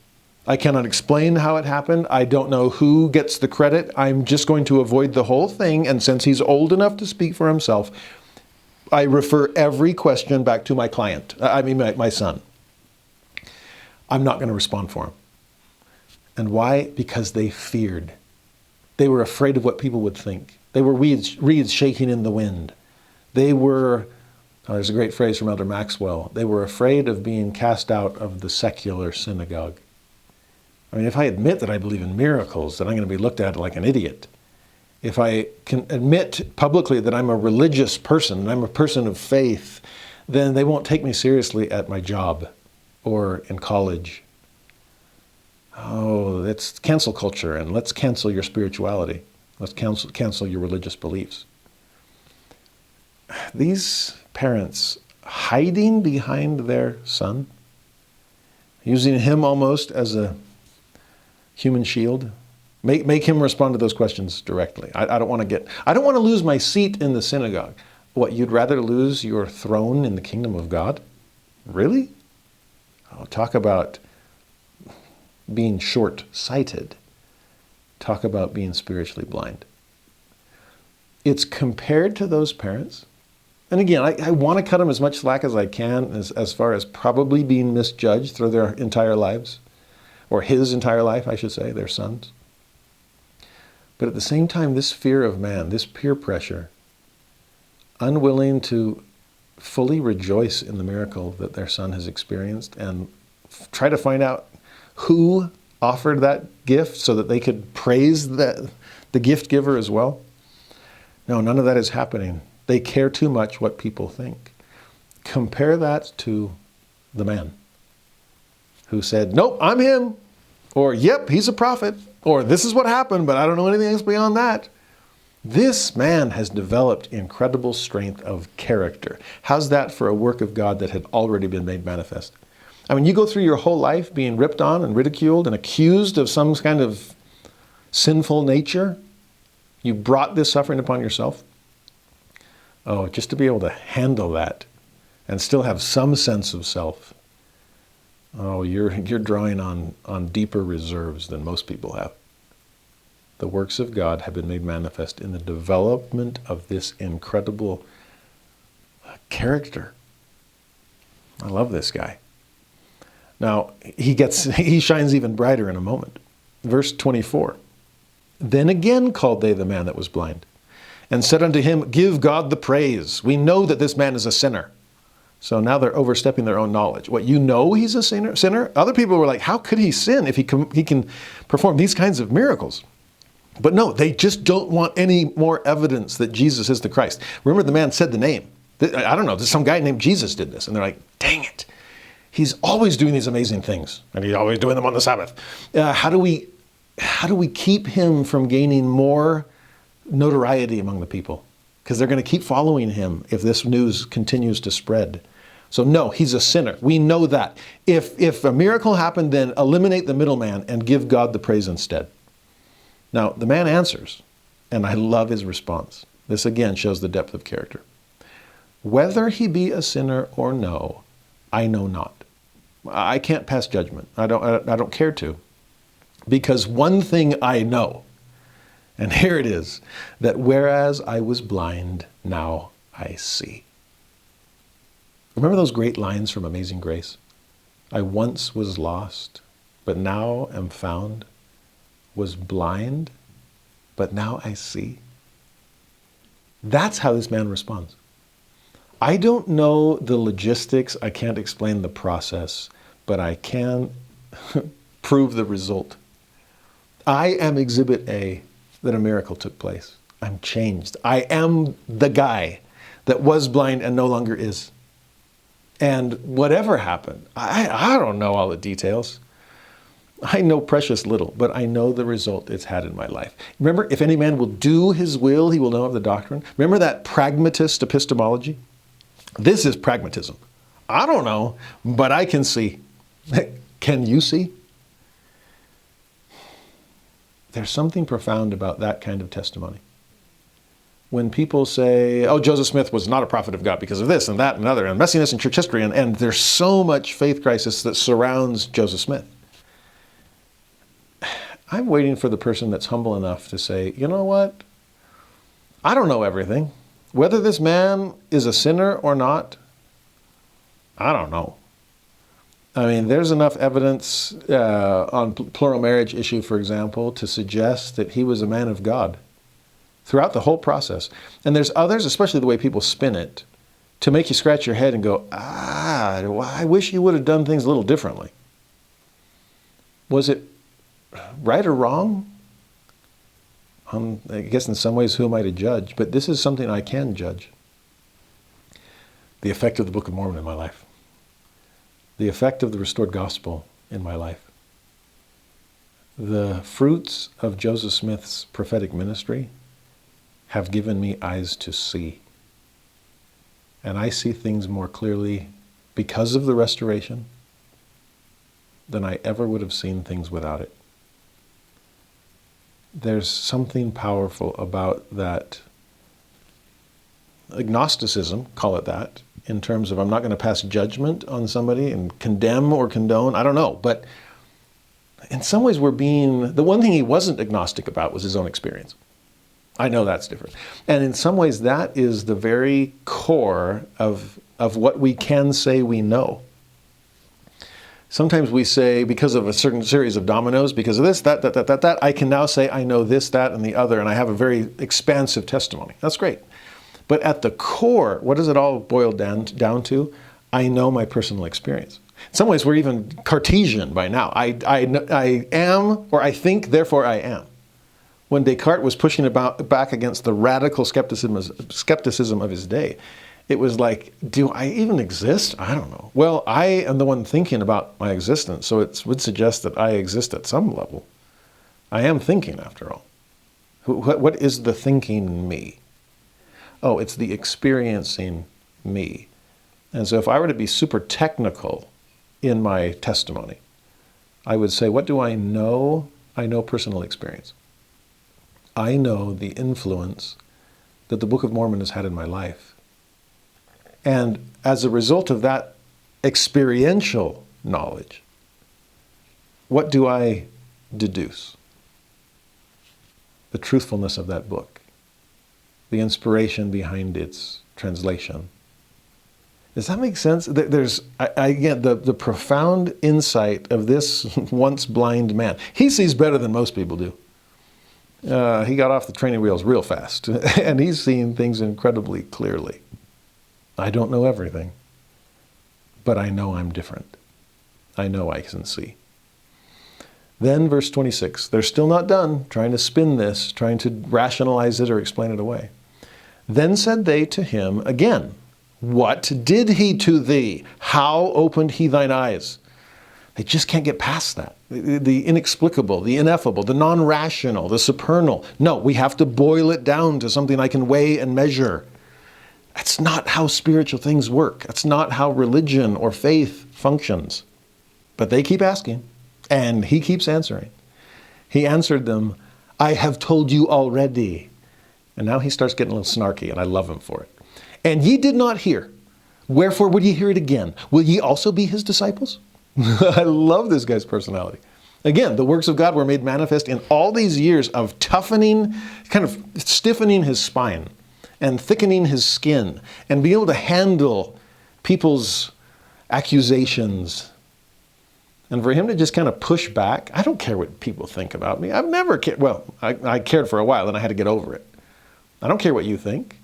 I cannot explain how it happened. I don't know who gets the credit. I'm just going to avoid the whole thing. And since he's old enough to speak for himself, I refer every question back to my client, my son. I'm not going to respond for him. And why? Because they feared. They were afraid of what people would think. They were reeds shaking in the wind. They were, there's a great phrase from Elder Maxwell, they were afraid of being cast out of the secular synagogue. I mean, if I admit that I believe in miracles, then I'm going to be looked at like an idiot. If I can admit publicly that I'm a religious person, and I'm a person of faith, then they won't take me seriously at my job or in college. Oh, it's cancel culture, and let's cancel your spirituality. Let's cancel your religious beliefs. These parents hiding behind their son, using him almost as a human shield, make him respond to those questions directly. I don't want to lose my seat in the synagogue. What, you'd rather lose your throne in the kingdom of God? Really? Oh, talk about being short-sighted. Talk about being spiritually blind. It's compared to those parents. And again, I want to cut them as much slack as I can as far as probably being misjudged through their entire lives, or his entire life, I should say, their sons. But at the same time, this fear of man, this peer pressure, unwilling to fully rejoice in the miracle that their son has experienced and try to find out who offered that gift so that they could praise the gift giver as well. No, none of that is happening. They care too much what people think. Compare that to the man who said, nope, I'm him. Or, yep, he's a prophet. Or, this is what happened, but I don't know anything else beyond that. This man has developed incredible strength of character. How's that for a work of God that had already been made manifest? I mean, you go through your whole life being ripped on and ridiculed and accused of some kind of sinful nature. You brought this suffering upon yourself. Oh, just to be able to handle that and still have some sense of self. Oh, you're drawing on deeper reserves than most people have. The works of God have been made manifest in the development of this incredible character. I love this guy. Now, he shines even brighter in a moment. Verse 24. Then again called they the man that was blind, and said unto him, give God the praise. We know that this man is a sinner. So now they're overstepping their own knowledge. What, you know he's a sinner? Other people were like, how could he sin if he can perform these kinds of miracles? But no, they just don't want any more evidence that Jesus is the Christ. Remember, the man said the name. I don't know, some guy named Jesus did this. And they're like, dang it. He's always doing these amazing things. And he's always doing them on the Sabbath. How do we keep him from gaining more notoriety among the people? Because they're going to keep following him if this news continues to spread. So no, he's a sinner. We know that. If a miracle happened, then eliminate the middleman and give God the praise instead. Now, the man answers, and I love his response. This again shows the depth of character. Whether he be a sinner or no, I know not. I can't pass judgment. I don't care to. Because one thing I know, and here it is, that whereas I was blind, now I see. Remember those great lines from Amazing Grace? I once was lost, but now am found, was blind, but now I see. That's how this man responds. I don't know the logistics, I can't explain the process, but I can prove the result. I am exhibit A that a miracle took place. I'm changed. I am the guy that was blind and no longer is. And whatever happened, I don't know all the details. I know precious little, but I know the result it's had in my life. Remember, if any man will do his will, he will know of the doctrine. Remember that pragmatist epistemology? This is pragmatism. I don't know, but I can see. Can you see? There's something profound about that kind of testimony. When people say, oh, Joseph Smith was not a prophet of God because of this and that and other, and messiness in church history, and there's so much faith crisis that surrounds Joseph Smith. I'm waiting for the person that's humble enough to say, you know what? I don't know everything. Whether this man is a sinner or not, I don't know. I mean, there's enough evidence on plural marriage issue, for example, to suggest that he was a man of God throughout the whole process. And there's others, especially the way people spin it, to make you scratch your head and go, I wish you would have done things a little differently. Was it right or wrong? I guess in some ways, who am I to judge? But this is something I can judge. The effect of the Book of Mormon in my life. The effect of the restored gospel in my life. The fruits of Joseph Smith's prophetic ministry have given me eyes to see. And I see things more clearly because of the restoration than I ever would have seen things without it. There's something powerful about that agnosticism, call it that, in terms of I'm not going to pass judgment on somebody and condemn or condone, I don't know. But in some ways the one thing he wasn't agnostic about was his own experience. I know that's different. And in some ways that is the very core of what we can say we know. Sometimes we say, because of a certain series of dominoes, because of this, that, I can now say I know this, that, and the other, and I have a very expansive testimony. That's great. But at the core, what does it all boil down to? I know my personal experience. In some ways, we're even Cartesian by now. I am, or I think, therefore I am. When Descartes was pushing back against the radical skepticism of his day, it was like, do I even exist? I don't know. Well, I am the one thinking about my existence, so it would suggest that I exist at some level. I am thinking, after all. What is the thinking me? Oh, it's the experiencing me. And so if I were to be super technical in my testimony, I would say, what do I know? I know personal experience. I know the influence that the Book of Mormon has had in my life. And as a result of that experiential knowledge, what do I deduce? The truthfulness of that book, the inspiration behind its translation. Does that make sense? There's, again, the profound insight of this once blind man. He sees better than most people do. He got off the training wheels real fast, and he's seeing things incredibly clearly. I don't know everything, but I know I'm different. I know I can see. Then verse 26, they're still not done trying to spin this, trying to rationalize it or explain it away. Then said they to him again, what did he to thee? How opened he thine eyes? They just can't get past that. The inexplicable, the ineffable, the non-rational, the supernal. No, we have to boil it down to something I can weigh and measure. That's not how spiritual things work. That's not how religion or faith functions. But they keep asking, and he keeps answering. He answered them, I have told you already. And now he starts getting a little snarky, and I love him for it. and ye did not hear. Wherefore would ye hear it again? Will ye also be his disciples? I love this guy's personality. Again, the works of God were made manifest in all these years of toughening, kind of stiffening his spine and thickening his skin and being able to handle people's accusations. And for him to just kind of push back, I don't care what people think about me. I've never cared. Well, I cared for a while and I had to get over it. I don't care what you think.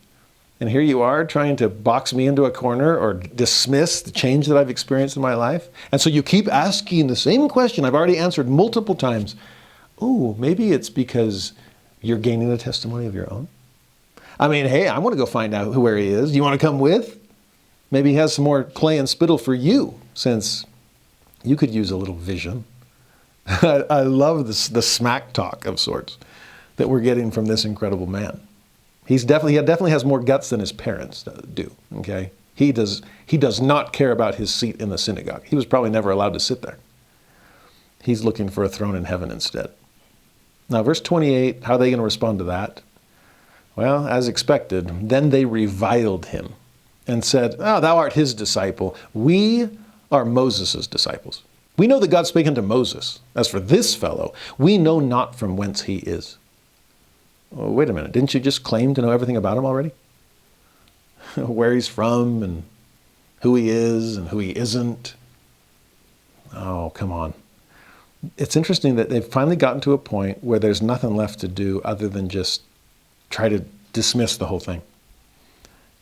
And here you are trying to box me into a corner or dismiss the change that I've experienced in my life. And so you keep asking the same question I've already answered multiple times. Oh, maybe it's because you're gaining a testimony of your own. I mean, hey, I want to go find out where he is. Do you want to come with? Maybe he has some more clay and spittle for you, since you could use a little vision. I love this, the smack talk of sorts that we're getting from this incredible man. He definitely has more guts than his parents do, okay? He does not care about his seat in the synagogue. He was probably never allowed to sit there. He's looking for a throne in heaven instead. Now, verse 28, how are they going to respond to that? Well, as expected, then they reviled him and said, "Oh, thou art his disciple. We are Moses' disciples. We know that God spake unto Moses. As for this fellow, we know not from whence he is." Well, wait a minute. Didn't you just claim to know everything about him already? Where he's from and who he is and who he isn't. Oh, come on. It's interesting that they've finally gotten to a point where there's nothing left to do other than just try to dismiss the whole thing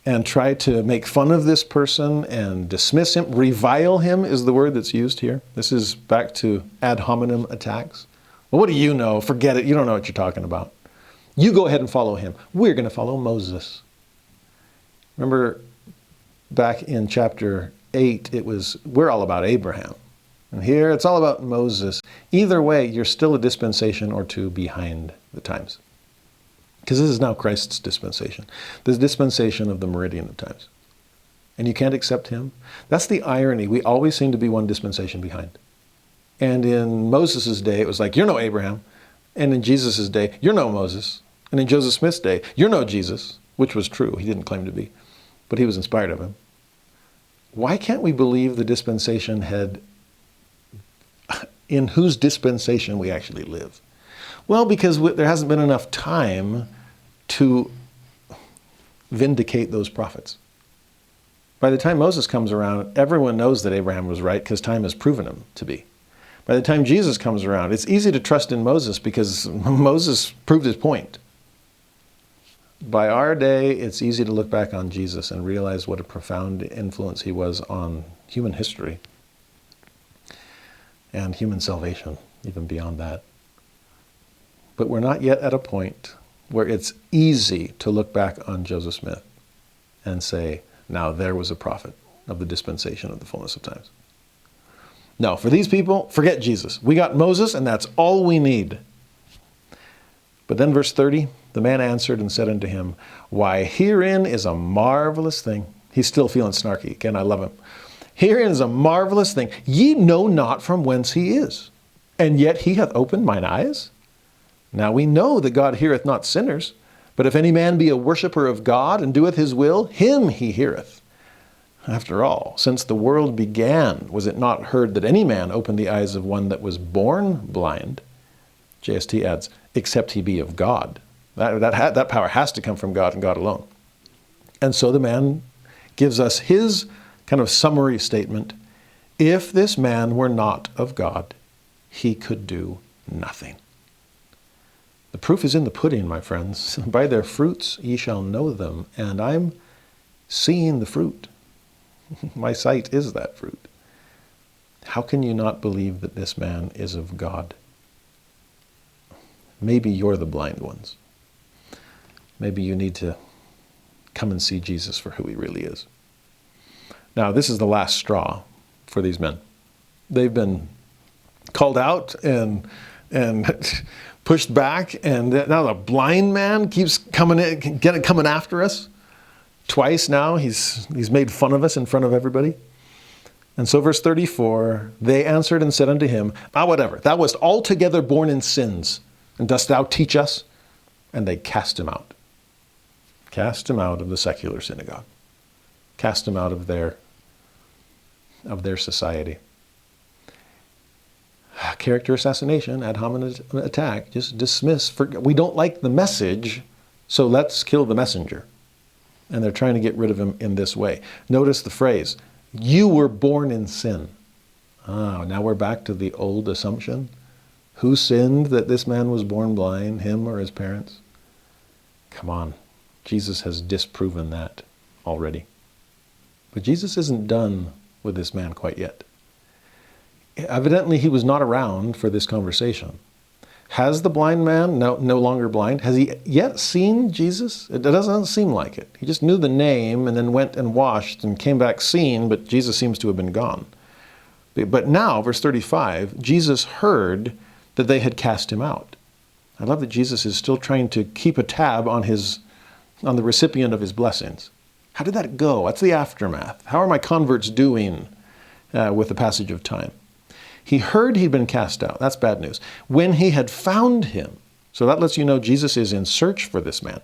and try to make fun of this person and dismiss him. Revile him is the word that's used here. This is back to ad hominem attacks. Well, what do you know? Forget it. You don't know what you're talking about. You go ahead and follow him. We're going to follow Moses. Remember back in chapter 8, we're all about Abraham. And here it's all about Moses. Either way, you're still a dispensation or two behind the times. Because this is now Christ's dispensation. The dispensation of the meridian of times. And you can't accept him. That's the irony. We always seem to be one dispensation behind. And in Moses' day, it was like, you're no Abraham. And in Jesus' day, you're no Moses. And in Joseph Smith's day, you're no Jesus, which was true. He didn't claim to be, but he was inspired of him. Why can't we believe the dispensation head in whose dispensation we actually live? Well, because there hasn't been enough time to vindicate those prophets. By the time Moses comes around, everyone knows that Abraham was right because time has proven him to be. By the time Jesus comes around, it's easy to trust in Moses because Moses proved his point. By our day, it's easy to look back on Jesus and realize what a profound influence he was on human history and human salvation, even beyond that. But we're not yet at a point where it's easy to look back on Joseph Smith and say, now there was a prophet of the dispensation of the fullness of times. No, for these people, forget Jesus. We got Moses, and that's all we need. But then verse 30, the man answered and said unto him, "Why, herein is a marvelous thing." He's still feeling snarky. Again, I love him. "Herein is a marvelous thing. Ye know not from whence he is, and yet he hath opened mine eyes. Now we know that God heareth not sinners, but if any man be a worshipper of God and doeth his will, him he heareth. After all, since the world began, was it not heard that any man opened the eyes of one that was born blind?" JST adds, "except he be of God." That power has to come from God and God alone. And so the man gives us his kind of summary statement. If this man were not of God, he could do nothing. The proof is in the pudding, my friends. By their fruits ye shall know them. And I'm seeing the fruit. My sight is that fruit. How can you not believe that this man is of God? Maybe you're the blind ones. Maybe you need to come and see Jesus for who he really is. Now, this is the last straw for these men. They've been called out and pushed back, and now the blind man keeps coming after us. Twice now, he's made fun of us in front of everybody. And so verse 34, they answered and said unto him, whatever, thou wast altogether born in sins, and dost thou teach us? And they cast him out. Cast him out of the secular synagogue. cast him out of their society. Character assassination, ad hominem attack, just dismiss. We don't like the message, so let's kill the messenger. And they're trying to get rid of him in this way. Notice the phrase, you were born in sin. Now we're back to the old assumption. Who sinned that this man was born blind, him or his parents? Come on, Jesus has disproven that already. But Jesus isn't done with this man quite yet. Evidently, he was not around for this conversation. Has the blind man, no longer blind, has he yet seen Jesus? It doesn't seem like it. He just knew the name and then went and washed and came back seen, but Jesus seems to have been gone. But now, verse 35, Jesus heard that they had cast him out. I love that Jesus is still trying to keep a tab on the recipient of his blessings. How did that go? What's the aftermath? How are my converts doing with the passage of time? He heard he'd been cast out. That's bad news. When he had found him, so that lets you know Jesus is in search for this man.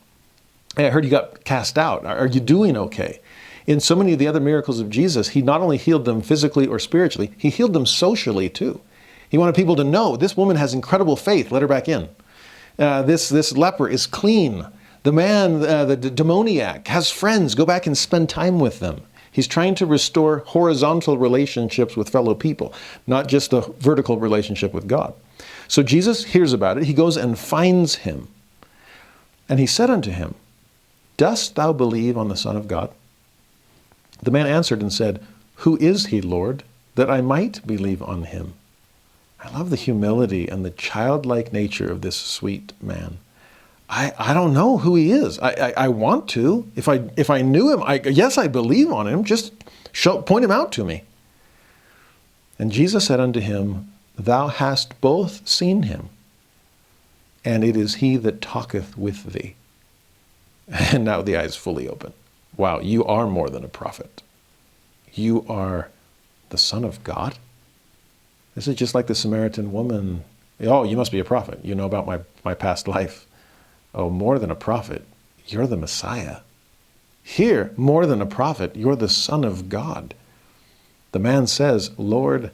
Hey, I heard you got cast out. Are you doing okay? In so many of the other miracles of Jesus, he not only healed them physically or spiritually, he healed them socially too. He wanted people to know, this woman has incredible faith, let her back in. This leper is clean. The man, the demoniac, has friends, go back and spend time with them. He's trying to restore horizontal relationships with fellow people, not just a vertical relationship with God. So Jesus hears about it. He goes and finds him. And he said unto him, dost thou believe on the Son of God? The man answered and said, who is he, Lord, that I might believe on him? I love the humility and the childlike nature of this sweet man. I don't know who he is. I want to. If I knew him, yes, I believe on him. Just point him out to me. And Jesus said unto him, thou hast both seen him, and it is he that talketh with thee. And now the eyes fully open. Wow, you are more than a prophet. You are the Son of God? This is just like the Samaritan woman. Oh, you must be a prophet. You know about my past life. Oh, more than a prophet, you're the Messiah. Here, more than a prophet, you're the Son of God. The man says, Lord,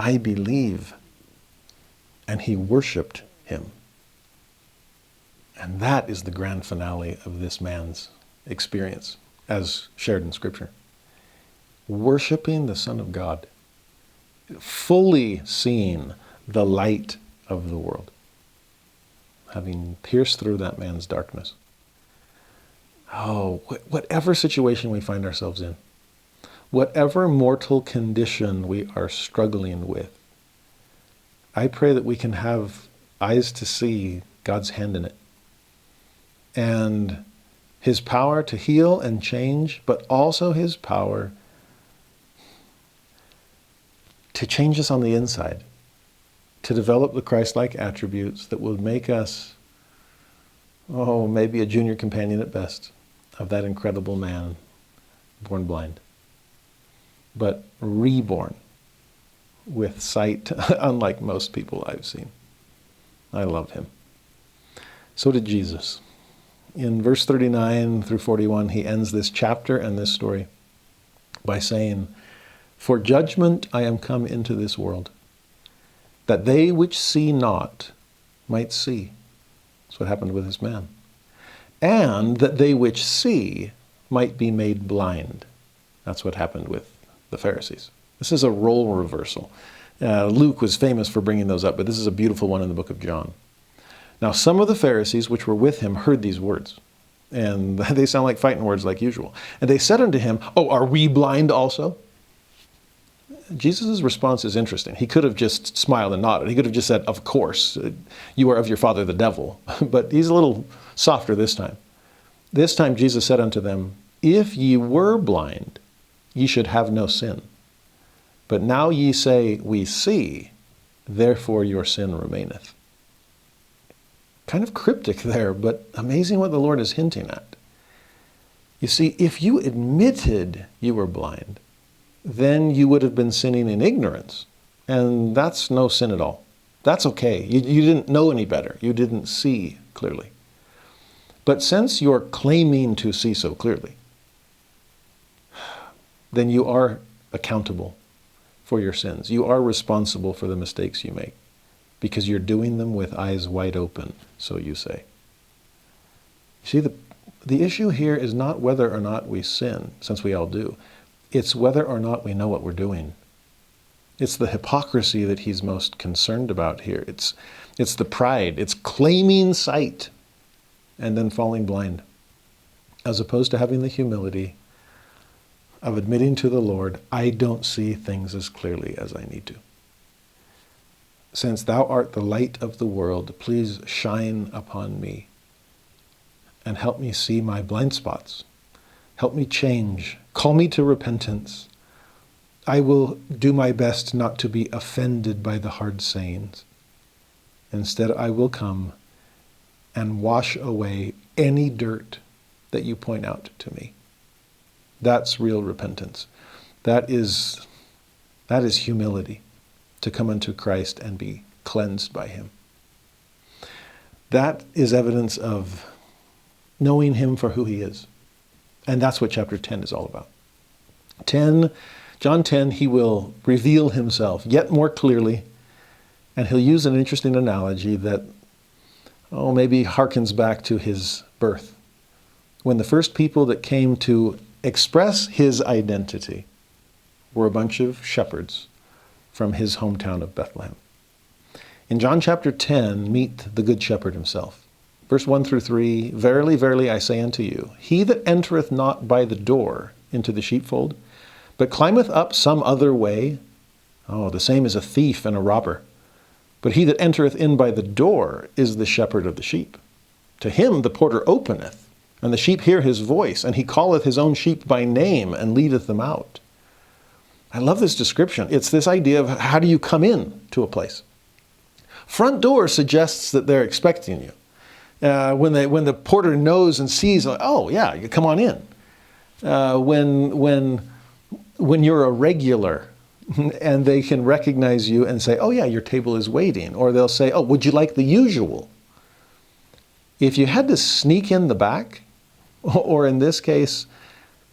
I believe. And he worshiped him. And that is the grand finale of this man's experience, as shared in Scripture. Worshiping the Son of God, fully seeing the light of the world, having pierced through that man's darkness. Oh, whatever situation we find ourselves in, whatever mortal condition we are struggling with, I pray that we can have eyes to see God's hand in it, and his power to heal and change, but also his power to change us on the inside, to develop the Christ-like attributes that will make us, maybe a junior companion at best of that incredible man born blind, but reborn with sight unlike most people I've seen. I love him. So did Jesus. In verse 39 through 41, he ends this chapter and this story by saying, for judgment I am come into this world, that they which see not might see. That's what happened with this man. And that they which see might be made blind. That's what happened with the Pharisees. This is a role reversal. Luke was famous for bringing those up, but this is a beautiful one in the book of John. Now, some of the Pharisees which were with him heard these words, and they sound like fighting words like usual. And they said unto him, are we blind also? Jesus' response is interesting. He could have just smiled and nodded. He could have just said, of course, you are of your father the devil. But he's a little softer this time. This time Jesus said unto them, if ye were blind, ye should have no sin. But now ye say, we see, therefore your sin remaineth. Kind of cryptic there, but amazing what the Lord is hinting at. You see, if you admitted you were blind, then you would have been sinning in ignorance. And that's no sin at all. That's okay. You didn't know any better. You didn't see clearly. But since you're claiming to see so clearly, then you are accountable for your sins. You are responsible for the mistakes you make because you're doing them with eyes wide open, so you say. See, the issue here is not whether or not we sin, since we all do. It's whether or not we know what we're doing. It's the hypocrisy that he's most concerned about here. It's the pride. It's claiming sight and then falling blind, as opposed to having the humility of admitting to the Lord, I don't see things as clearly as I need to. Since thou art the light of the world, please shine upon me and help me see my blind spots. Help me change. Call me to repentance. I will do my best not to be offended by the hard sayings. Instead, I will come and wash away any dirt that you point out to me. That's real repentance. That is humility, to come unto Christ and be cleansed by him. That is evidence of knowing him for who he is. And that's what chapter 10 is all about. John 10, he will reveal himself yet more clearly, and he'll use an interesting analogy that, maybe harkens back to his birth, when the first people that came to express his identity were a bunch of shepherds from his hometown of Bethlehem. In John chapter 10, meet the good shepherd himself. Verse 1 through 3, Verily, verily, I say unto you, he that entereth not by the door into the sheepfold, but climbeth up some other way, the same is a thief and a robber. But he that entereth in by the door is the shepherd of the sheep. To him the porter openeth, and the sheep hear his voice, and he calleth his own sheep by name and leadeth them out. I love this description. It's this idea of how do you come in to a place. Front door suggests that they're expecting you. When the porter knows and sees, you come on in. When you're a regular and they can recognize you and say, your table is waiting. Or they'll say, would you like the usual? If you had to sneak in the back, or in this case,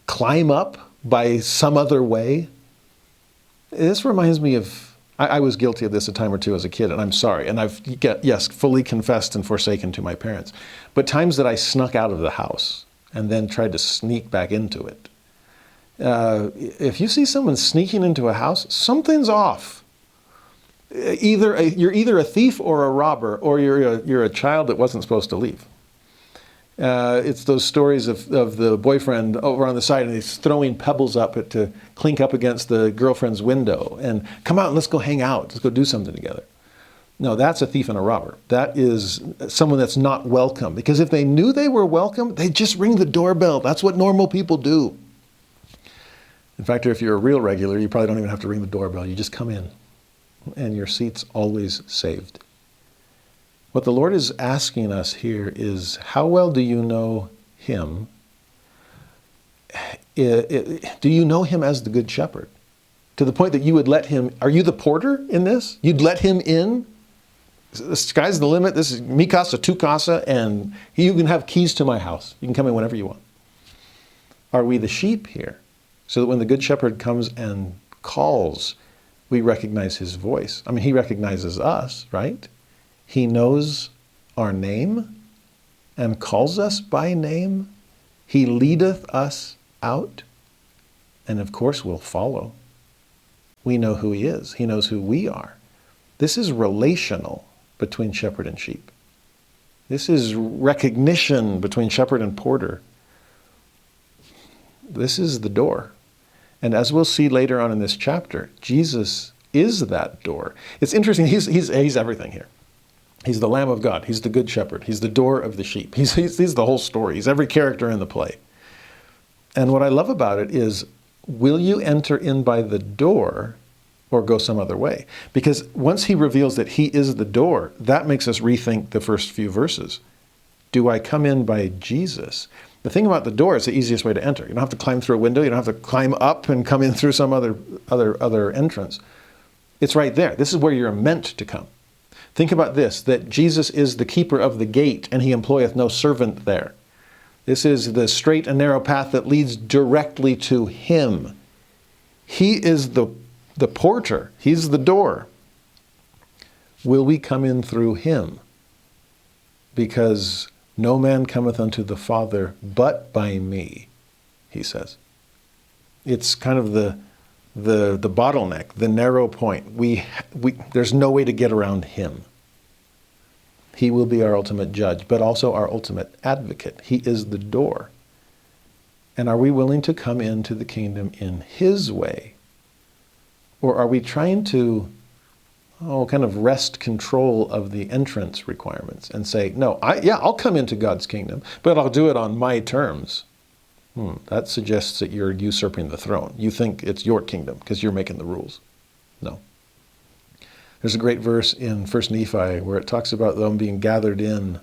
climb up by some other way, this reminds me of, I was guilty of this a time or two as a kid, and I'm sorry. And I've, fully confessed and forsaken to my parents. But times that I snuck out of the house and then tried to sneak back into it. If you see someone sneaking into a house, something's off. You're either a thief or a robber, or you're a child that wasn't supposed to leave. It's those stories of the boyfriend over on the side, and he's throwing pebbles up to clink up against the girlfriend's window, and come out and let's go hang out, let's go do something together. No, that's a thief and a robber. That is someone that's not welcome, because if they knew they were welcome, they'd just ring the doorbell. That's what normal people do. In fact, if you're a real regular, you probably don't even have to ring the doorbell. You just come in, and your seat's always saved. What the Lord is asking us here is, how well do you know him? Do you know him as the Good Shepherd? To the point that you would let him, are you the porter in this? You'd let him in? The sky's the limit. This is mi casa, tu casa, and you can have keys to my house. You can come in whenever you want. Are we the sheep here? So that when the Good Shepherd comes and calls, we recognize his voice. I mean, he recognizes us, right? He knows our name and calls us by name. He leadeth us out. And of course, we'll follow. We know who he is. He knows who we are. This is relational between shepherd and sheep. This is recognition between shepherd and porter. This is the door. And as we'll see later on in this chapter, Jesus is that door. It's interesting, he's everything here. He's the Lamb of God. He's the Good Shepherd. He's the door of the sheep. He's the whole story. He's every character in the play. And what I love about it is, will you enter in by the door or go some other way? Because once he reveals that he is the door, that makes us rethink the first few verses. Do I come in by Jesus? The thing about the door is the easiest way to enter. You don't have to climb through a window. You don't have to climb up and come in through some other entrance. It's right there. This is where you're meant to come. Think about this, that Jesus is the keeper of the gate, and he employeth no servant there. This is the straight and narrow path that leads directly to him. He is the porter. He's the door. Will we come in through him? Because no man cometh unto the Father but by me, he says. It's kind of the bottleneck, the narrow point. There's no way to get around him. He will be our ultimate judge, but also our ultimate advocate. He is the door. And are we willing to come into the kingdom in his way? Or are we trying to kind of wrest control of the entrance requirements and say, no, I'll come into God's kingdom, but I'll do it on my terms. That suggests that you're usurping the throne. You think it's your kingdom because you're making the rules. No. There's a great verse in 1 Nephi where it talks about them being gathered in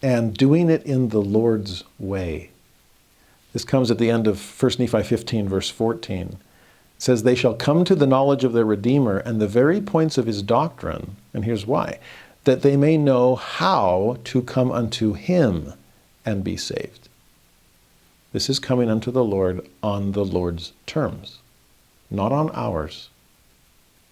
and doing it in the Lord's way. This comes at the end of 1 Nephi 15, verse 14. It says, they shall come to the knowledge of their Redeemer and the very points of his doctrine, and here's why, that they may know how to come unto him and be saved. This is coming unto the Lord on the Lord's terms, not on ours.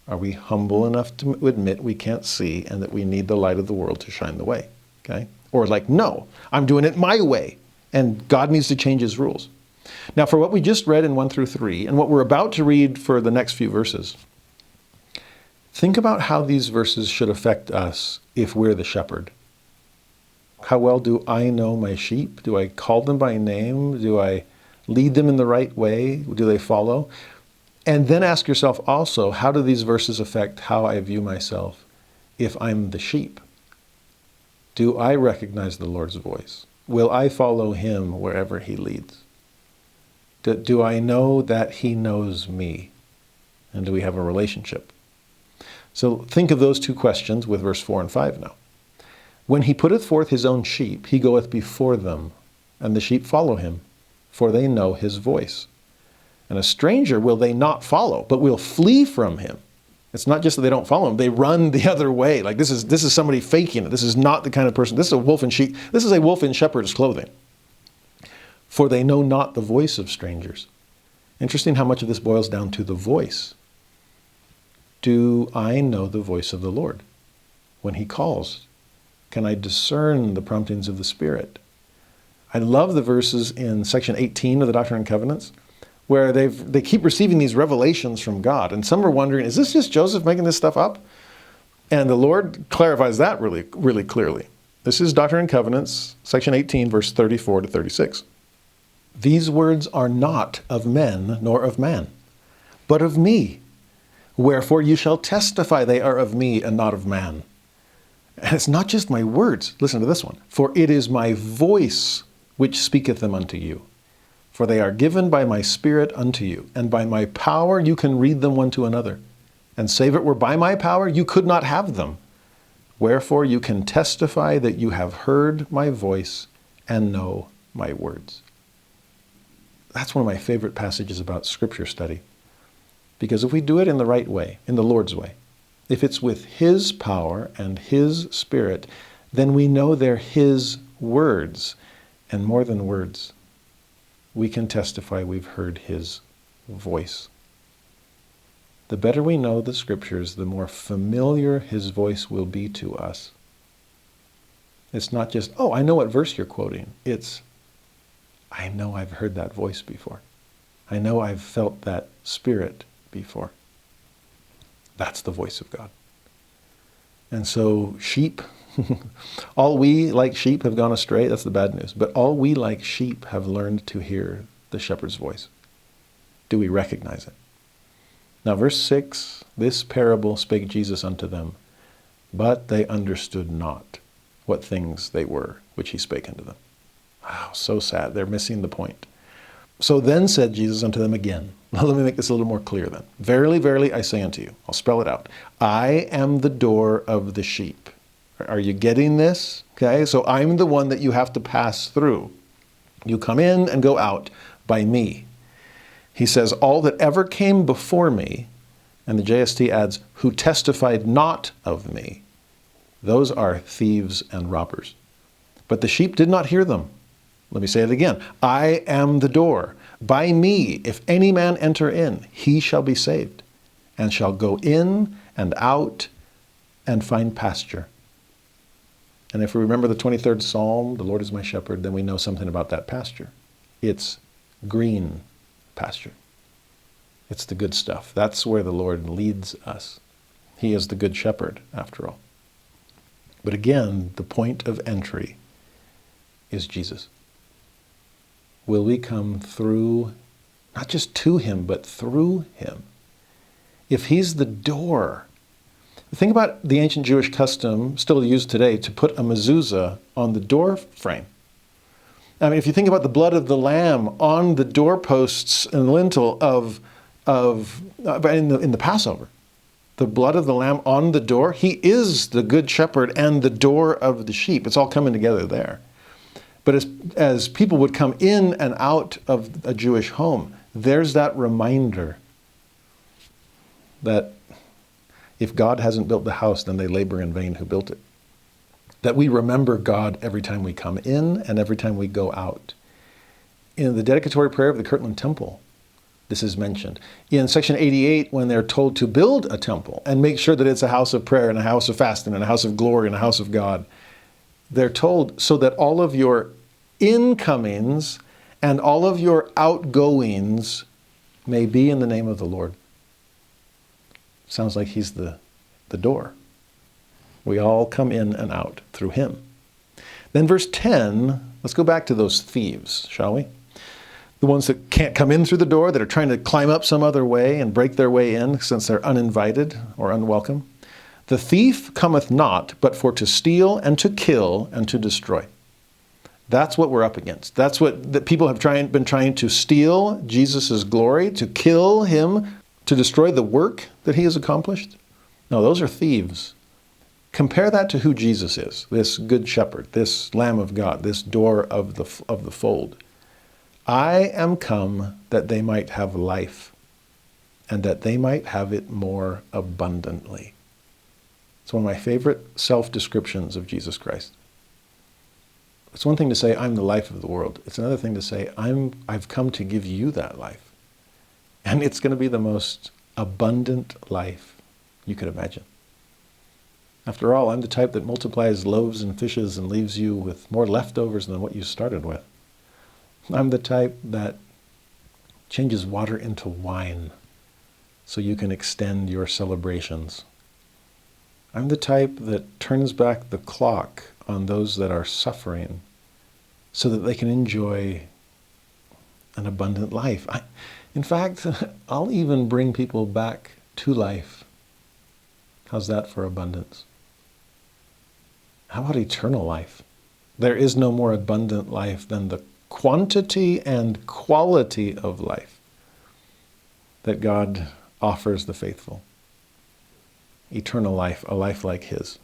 Are we humble enough to admit we can't see and that we need the light of the world to shine the way? Okay? Or like, no, I'm doing it my way, and God needs to change his rules. Now, for what we just read in 1 through 3, and what we're about to read for the next few verses, think about how these verses should affect us if we're the shepherd. How well do I know my sheep? Do I call them by name? Do I lead them in the right way? Do they follow? And then ask yourself also, how do these verses affect how I view myself if I'm the sheep? Do I recognize the Lord's voice? Will I follow him wherever he leads? Do I know that he knows me? And do we have a relationship? So think of those two questions with verse 4 and 5 now. When he putteth forth his own sheep, he goeth before them, and the sheep follow him, for they know his voice. And a stranger will they not follow, but will flee from him. It's not just that they don't follow him, they run the other way. Like this is somebody faking it. This is not the kind of person. This is a wolf in sheep. This is a wolf in shepherd's clothing. For they know not the voice of strangers. Interesting how much of this boils down to the voice. Do I know the voice of the Lord when he calls? Can I discern the promptings of the Spirit? I love the verses in section 18 of the Doctrine and Covenants, where they keep receiving these revelations from God. And some are wondering, is this just Joseph making this stuff up? And the Lord clarifies that really, really clearly. This is Doctrine and Covenants, section 18, verse 34 to 36. These words are not of men, nor of man, but of me. Wherefore you shall testify they are of me and not of man. And it's not just my words. Listen to this one. For it is my voice which speaketh them unto you. For they are given by my Spirit unto you, and by my power you can read them one to another. And save it were by my power, you could not have them. Wherefore you can testify that you have heard my voice and know my words. That's one of my favorite passages about Scripture study. Because if we do it in the right way, in the Lord's way, if it's with his power and his Spirit, then we know they're his words. And more than words, we can testify we've heard his voice. The better we know the Scriptures, the more familiar his voice will be to us. It's not just, oh, I know what verse you're quoting. It's, I know I've heard that voice before. I know I've felt that Spirit before. That's the voice of God. And so sheep, all we like sheep have gone astray. That's the bad news. But all we like sheep have learned to hear the shepherd's voice. Do we recognize it? Now verse 6, this parable spake Jesus unto them, but they understood not what things they were, which he spake unto them. Wow, so sad. They're missing the point. So then said Jesus unto them again. Now let me make this a little more clear then. Verily, verily, I say unto you. I'll spell it out. I am the door of the sheep. Are you getting this? Okay, so I'm the one that you have to pass through. You come in and go out by me. He says, all that ever came before me, and the JST adds, who testified not of me, those are thieves and robbers. But the sheep did not hear them. Let me say it again. I am the door. By me, if any man enter in, he shall be saved, and shall go in and out and find pasture. And if we remember the 23rd Psalm, the Lord is my shepherd, then we know something about that pasture. It's green pasture. It's the good stuff. That's where the Lord leads us. He is the good shepherd, after all. But again, the point of entry is Jesus. Will we come through, not just to him, but through him? If he's the door, think about the ancient Jewish custom, still used today, to put a mezuzah on the door frame. I mean, if you think about the blood of the lamb on the doorposts and lintel in the Passover, the blood of the lamb on the door, he is the good shepherd and the door of the sheep. It's all coming together there. But as people would come in and out of a Jewish home, there's that reminder that if God hasn't built the house, then they labor in vain who built it. That we remember God every time we come in and every time we go out. In the dedicatory prayer of the Kirtland Temple, this is mentioned. In section 88, when they're told to build a temple and make sure that it's a house of prayer and a house of fasting and a house of glory and a house of God, they're told so that all of your incomings and all of your outgoings may be in the name of the Lord. Sounds like he's the door. We all come in and out through him. Then verse 10, let's go back to those thieves, shall we? The ones that can't come in through the door, that are trying to climb up some other way and break their way in since they're uninvited or unwelcome. The thief cometh not, but for to steal and to kill and to destroy. That's what we're up against. That's what the people have been trying to steal Jesus' glory, to kill him, to destroy the work that he has accomplished. No, those are thieves. Compare that to who Jesus is, this good shepherd, this Lamb of God, this door of the fold. I am come that they might have life, and that they might have it more abundantly. It's one of my favorite self-descriptions of Jesus Christ. It's one thing to say, I'm the life of the world. It's another thing to say, I've come to give you that life. And it's going to be the most abundant life you could imagine. After all, I'm the type that multiplies loaves and fishes and leaves you with more leftovers than what you started with. I'm the type that changes water into wine so you can extend your celebrations. I'm the type that turns back the clock on those that are suffering so that they can enjoy an abundant life. In fact, I'll even bring people back to life. How's that for abundance? How about eternal life? There is no more abundant life than the quantity and quality of life that God offers the faithful. Eternal life, a life like his.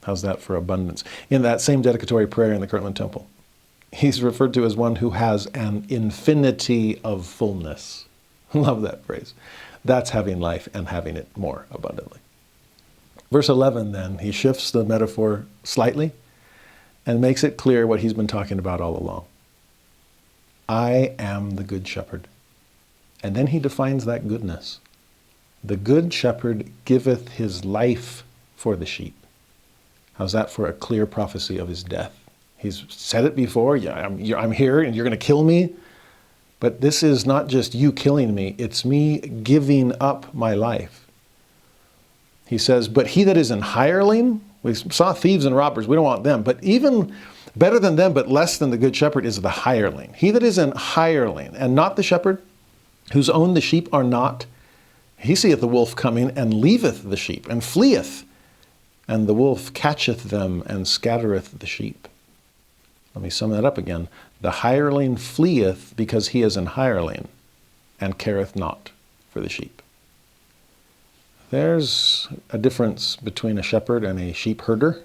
How's that for abundance? In that same dedicatory prayer in the Kirtland Temple, he's referred to as one who has an infinity of fullness. Love that phrase. That's having life and having it more abundantly. Verse 11 then, he shifts the metaphor slightly and makes it clear what he's been talking about all along. I am the good shepherd. And then he defines that goodness. The good shepherd giveth his life for the sheep. How's that for a clear prophecy of his death? He's said it before, I'm here and you're going to kill me. But this is not just you killing me, it's me giving up my life. He says, but he that is an hireling, we saw thieves and robbers, we don't want them, but even better than them, but less than the good shepherd is the hireling. He that is an hireling, and not the shepherd, whose own the sheep are not, he seeth the wolf coming, and leaveth the sheep, and fleeth, and the wolf catcheth them, and scattereth the sheep. Let me sum that up again. The hireling fleeth because he is an hireling, and careth not for the sheep. There's a difference between a shepherd and a sheep herder.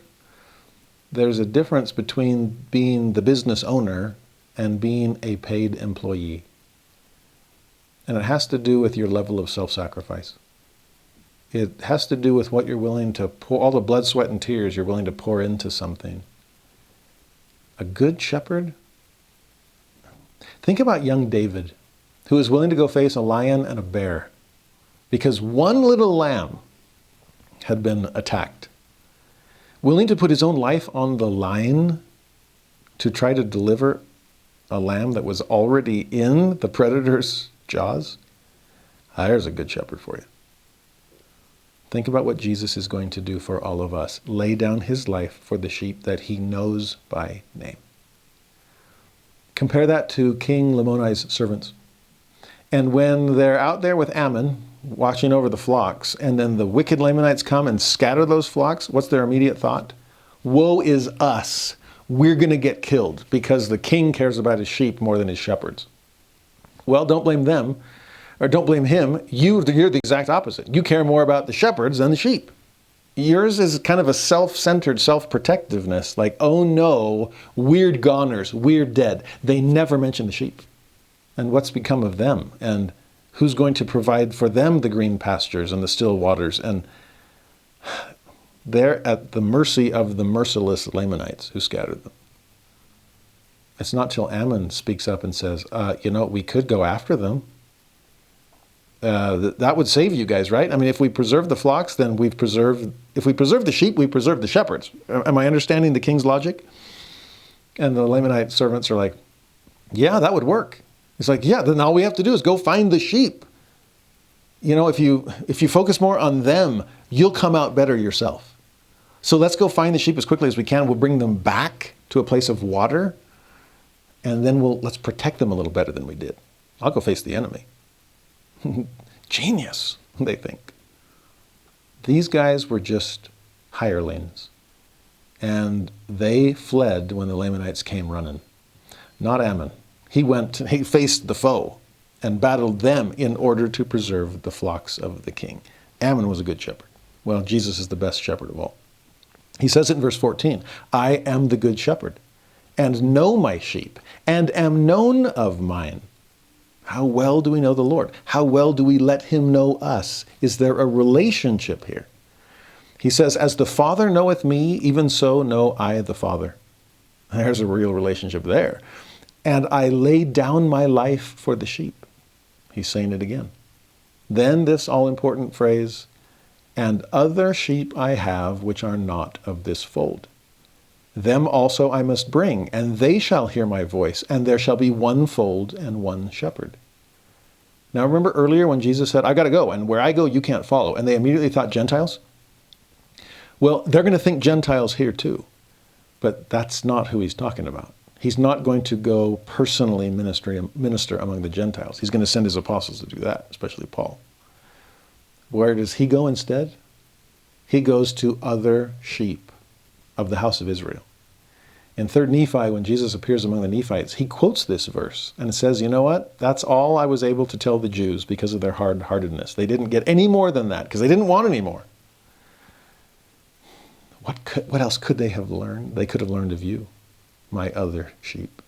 There's a difference between being the business owner and being a paid employee. And it has to do with your level of self-sacrifice. It has to do with what you're willing to pour, all the blood, sweat, and tears you're willing to pour into something. A good shepherd? Think about young David who is willing to go face a lion and a bear because one little lamb had been attacked. Willing to put his own life on the line to try to deliver a lamb that was already in the predator's jaws? There's a good shepherd for you. Think about what Jesus is going to do for all of us. Lay down his life for the sheep that he knows by name. Compare that to King Lamoni's servants. And when they're out there with Ammon, watching over the flocks, and then the wicked Lamanites come and scatter those flocks, what's their immediate thought? Woe is us. We're going to get killed because the king cares about his sheep more than his shepherds. Well, don't blame them, or don't blame him. You're the exact opposite. You care more about the shepherds than the sheep. Yours is kind of a self-centered self-protectiveness, like, oh no, we're goners, we're dead. They never mention the sheep. And what's become of them? And who's going to provide for them the green pastures and the still waters? And they're at the mercy of the merciless Lamanites who scattered them. It's not till Ammon speaks up and says, we could go after them. That would save you guys, right? I mean, if we preserve the flocks, then if we preserve the sheep, we preserve the shepherds. Am I understanding the king's logic? And the Lamanite servants are like, yeah, that would work. It's like, yeah, then all we have to do is go find the sheep. If you focus more on them, you'll come out better yourself. So let's go find the sheep as quickly as we can. We'll bring them back to a place of water, and then let's protect them a little better than we did. I'll go face the enemy. Genius, they think. These guys were just hirelings, and they fled when the Lamanites came running. Not Ammon. He faced the foe and battled them in order to preserve the flocks of the king. Ammon was a good shepherd. Well, Jesus is the best shepherd of all. He says it in verse 14, I am the good shepherd, and know my sheep, and am known of mine. How well do we know the Lord? How well do we let him know us? Is there a relationship here? He says, as the Father knoweth me, even so know I the Father. There's a real relationship there. And I lay down my life for the sheep. He's saying it again. Then this all-important phrase, and other sheep I have which are not of this fold. Them also I must bring, and they shall hear my voice, and there shall be one fold and one shepherd. Now remember earlier when Jesus said, I got to go, and where I go you can't follow, and they immediately thought Gentiles? Well, they're going to think Gentiles here too, but that's not who he's talking about. He's not going to go personally minister among the Gentiles. He's going to send his apostles to do that, especially Paul. Where does he go instead? He goes to other sheep of the house of Israel. In 3 Nephi, when Jesus appears among the Nephites, he quotes this verse and says, you know what? That's all I was able to tell the Jews because of their hard-heartedness. They didn't get any more than that because they didn't want any more. What else could they have learned? They could have learned of you, my other sheep.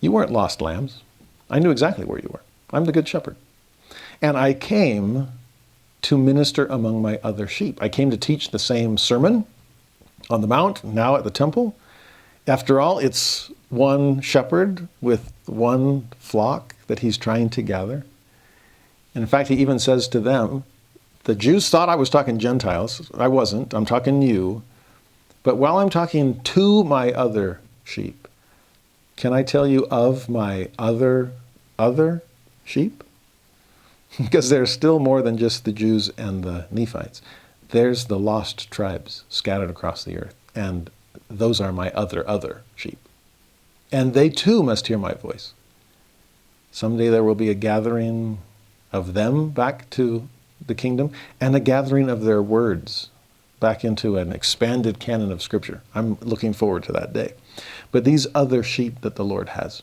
You weren't lost lambs. I knew exactly where you were. I'm the good shepherd. And I came to minister among my other sheep. I came to teach the same sermon on the mount, now at the temple. After all, it's one shepherd with one flock that he's trying to gather. And in fact, he even says to them, the Jews thought I was talking Gentiles. I wasn't. I'm talking you. But while I'm talking to my other sheep, can I tell you of my other sheep? Because there's still more than just the Jews and the Nephites. There's the lost tribes scattered across the earth, and those are my other sheep. And they too must hear my voice. Someday there will be a gathering of them back to the kingdom, and a gathering of their words back into an expanded canon of Scripture. I'm looking forward to that day. But these other sheep that the Lord has,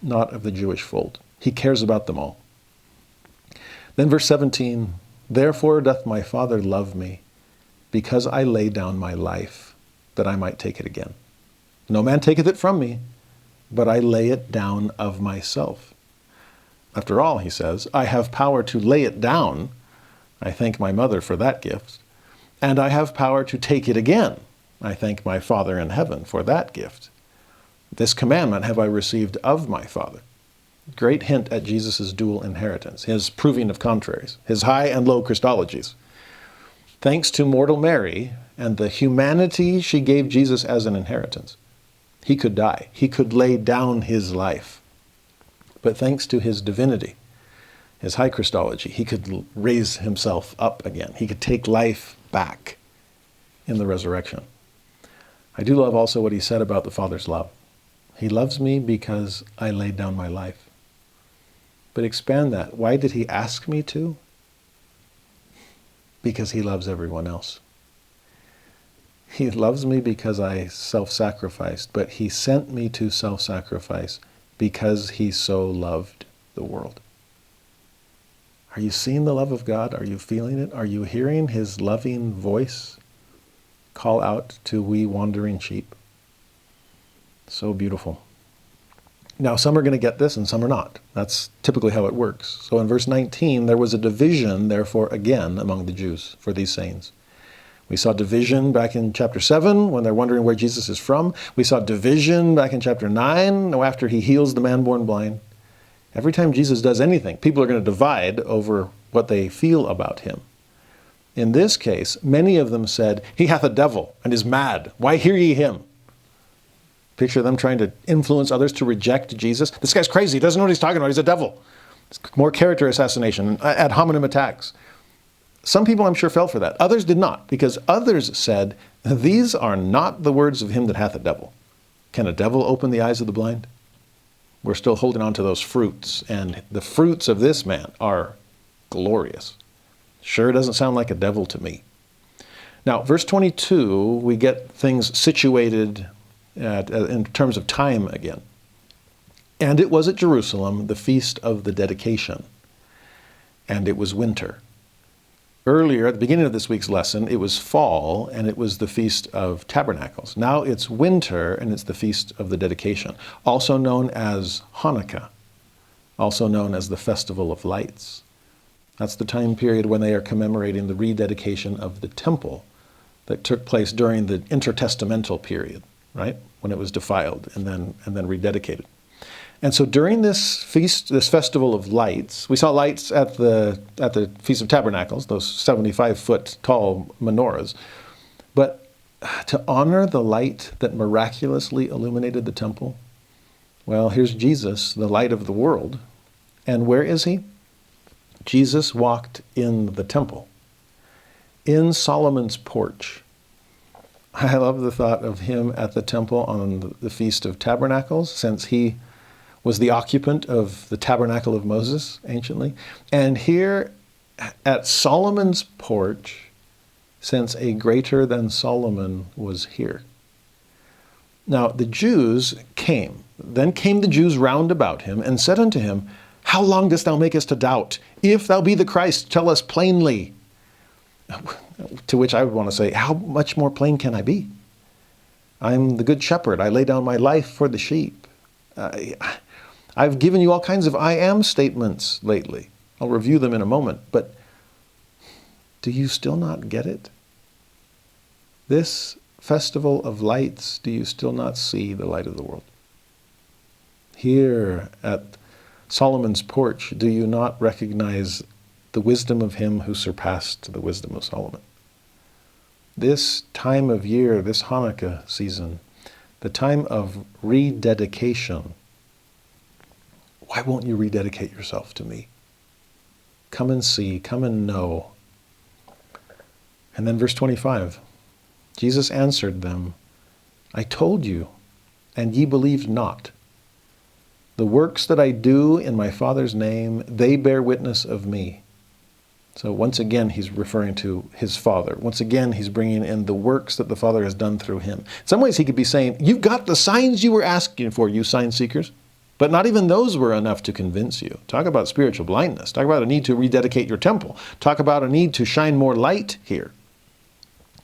not of the Jewish fold. He cares about them all. Then verse 17, therefore doth my Father love me, because I lay down my life, that I might take it again. No man taketh it from me, but I lay it down of myself. After all, he says, I have power to lay it down. I thank my mother for that gift. And I have power to take it again. I thank my Father in heaven for that gift. This commandment have I received of my Father. Great hint at Jesus' dual inheritance, his proving of contraries, his high and low Christologies. Thanks to mortal Mary and the humanity she gave Jesus as an inheritance, he could die. He could lay down his life. But thanks to his divinity, his high Christology, he could raise himself up again. He could take life back in the resurrection. I do love also what he said about the Father's love. He loves me because I laid down my life. But expand that. Why did he ask me to? Because he loves everyone else. He loves me because I self-sacrificed, but he sent me to self-sacrifice because he so loved the world. Are you seeing the love of God? Are you feeling it? Are you hearing his loving voice call out to we wandering sheep? So beautiful. Now, some are going to get this and some are not. That's typically how it works. So in verse 19, there was a division, therefore, again among the Jews for these sayings. We saw division back in chapter 7 when they're wondering where Jesus is from. We saw division back in chapter 9 after he heals the man born blind. Every time Jesus does anything, people are going to divide over what they feel about him. In this case, many of them said, he hath a devil and is mad. Why hear ye him? Picture them trying to influence others to reject Jesus. This guy's crazy. He doesn't know what he's talking about. He's a devil. It's more character assassination, ad hominem attacks. Some people, I'm sure, fell for that. Others did not, because others said, these are not the words of him that hath a devil. Can a devil open the eyes of the blind? We're still holding on to those fruits, and the fruits of this man are glorious. Sure doesn't sound like a devil to me. Now, verse 22, we get things situated in terms of time again. And it was at Jerusalem, the feast of the dedication. And it was winter. Earlier, at the beginning of this week's lesson, it was fall, and it was the Feast of Tabernacles. Now it's winter, and it's the Feast of the Dedication, also known as Hanukkah, also known as the Festival of Lights. That's the time period when they are commemorating the rededication of the temple that took place during the intertestamental period, right? When it was defiled and then rededicated. And so during this feast, this Festival of Lights, we saw lights at the Feast of Tabernacles, those 75-foot tall menorahs. But to honor the light that miraculously illuminated the temple, well, here's Jesus, the light of the world. And where is he? Jesus walked in the temple, in Solomon's porch. I love the thought of him at the temple on the Feast of Tabernacles, since he was the occupant of the tabernacle of Moses anciently. And here at Solomon's porch, since a greater than Solomon was here. Now the Jews came. Then came the Jews round about him and said unto him, how long dost thou make us to doubt? If thou be the Christ, tell us plainly. To which I would want to say, how much more plain can I be? I'm the good shepherd. I lay down my life for the sheep. I've given you all kinds of I am statements lately. I'll review them in a moment. But do you still not get it? This festival of lights, do you still not see the light of the world? Here at Solomon's porch, do you not recognize the wisdom of him who surpassed the wisdom of Solomon? This time of year, this Hanukkah season, the time of rededication, why won't you rededicate yourself to me? Come and see, come and know. And then verse 25, Jesus answered them, I told you, and ye believed not. The works that I do in my Father's name, they bear witness of me. So once again, he's referring to his Father. Once again, he's bringing in the works that the Father has done through him. In some ways, he could be saying, you've got the signs you were asking for, you sign seekers. But not even those were enough to convince you. Talk about spiritual blindness. Talk about a need to rededicate your temple. Talk about a need to shine more light here.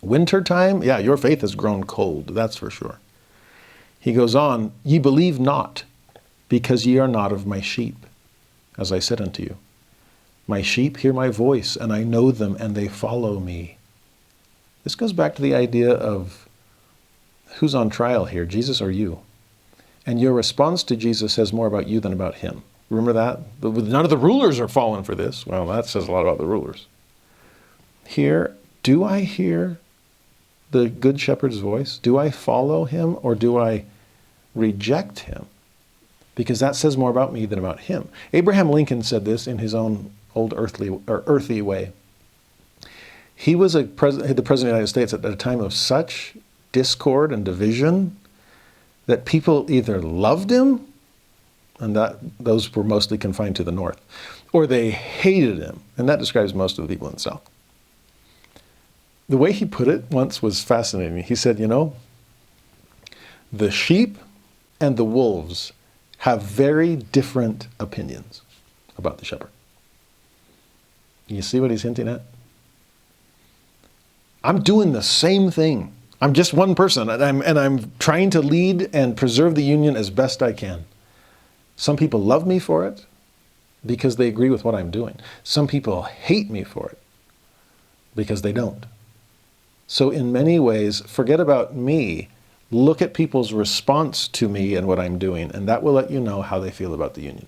Wintertime, yeah, your faith has grown cold, that's for sure. He goes on, ye believe not, because ye are not of my sheep, as I said unto you. My sheep hear my voice, and I know them, and they follow me. This goes back to the idea of who's on trial here, Jesus or you? And your response to Jesus says more about you than about him. Remember that? None of the rulers are fallen for this. Well, that says a lot about the rulers. Here, do I hear the Good Shepherd's voice? Do I follow him, or do I reject him? Because that says more about me than about him. Abraham Lincoln said this in his own old earthy way. He was the President of the United States at a time of such discord and division that people either loved him, and those were mostly confined to the North, or they hated him, and that describes most of the people in the South. The way he put it once was fascinating. He said, the sheep and the wolves have very different opinions about the shepherd. You see what he's hinting at? I'm doing the same thing. I'm just one person, and I'm trying to lead and preserve the union as best I can. Some people love me for it because they agree with what I'm doing. Some people hate me for it because they don't. So in many ways, forget about me. Look at people's response to me and what I'm doing, and that will let you know how they feel about the union.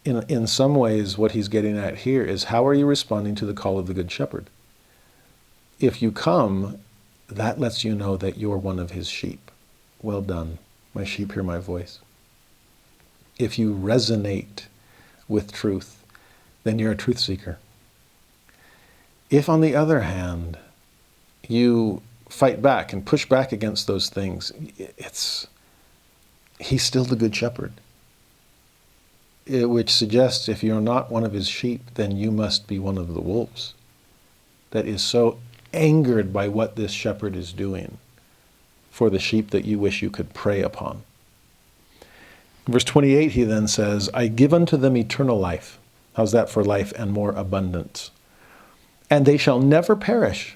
In some ways, what he's getting at here is, how are you responding to the call of the Good Shepherd? If you come, that lets you know that you're one of his sheep. Well done, my sheep hear my voice. If you resonate with truth, then you're a truth seeker. If, on the other hand, you fight back and push back against those things, he's still the Good Shepherd. Which suggests if you're not one of his sheep, then you must be one of the wolves that is so angered by what this shepherd is doing for the sheep that you wish you could prey upon. Verse 28, he then says, I give unto them eternal life. How's that for life and more abundance? And they shall never perish.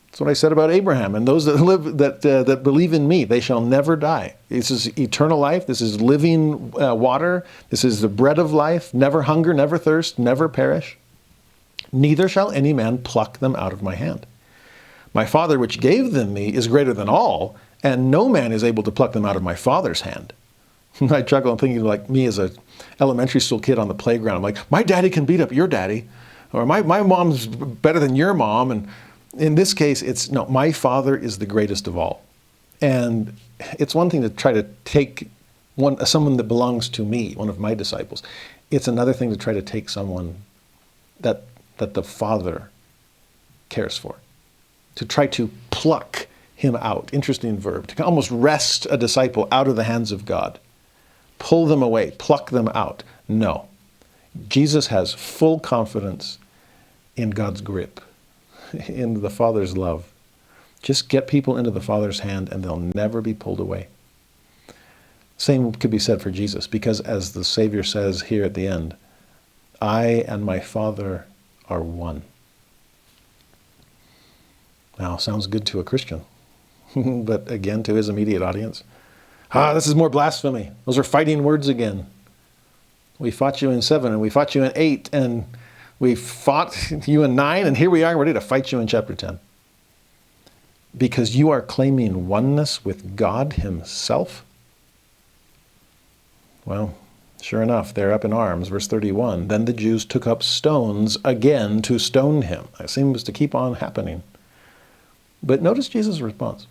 That's what I said about Abraham. And those that live, that believe in me, they shall never die. This is eternal life. This is living water. This is the bread of life. Never hunger, never thirst, never perish. Neither shall any man pluck them out of my hand. My Father which gave them me is greater than all, and no man is able to pluck them out of my Father's hand. I chuckle, I'm thinking like me as a elementary school kid on the playground. I'm like, my daddy can beat up your daddy, or my mom's better than your mom. And in this case, no, my Father is the greatest of all. And it's one thing to try to take someone that belongs to me, one of my disciples. It's another thing to try to take someone that the Father cares for, to try to pluck him out. Interesting verb, to almost wrest a disciple out of the hands of God. Pull them away, pluck them out. No. Jesus has full confidence in God's grip, in the Father's love. Just get people into the Father's hand and they'll never be pulled away. Same could be said for Jesus, because as the Savior says here at the end, I and my Father are one. Now, sounds good to a Christian, but again, to his immediate audience, this is more blasphemy. Those are fighting words again. We fought you in 7, and we fought you in 8, and we fought you in 9, and here we are ready to fight you in chapter 10. Because you are claiming oneness with God himself? Well, sure enough, they're up in arms. Verse 31, then the Jews took up stones again to stone him. That seems to keep on happening. But notice Jesus' response.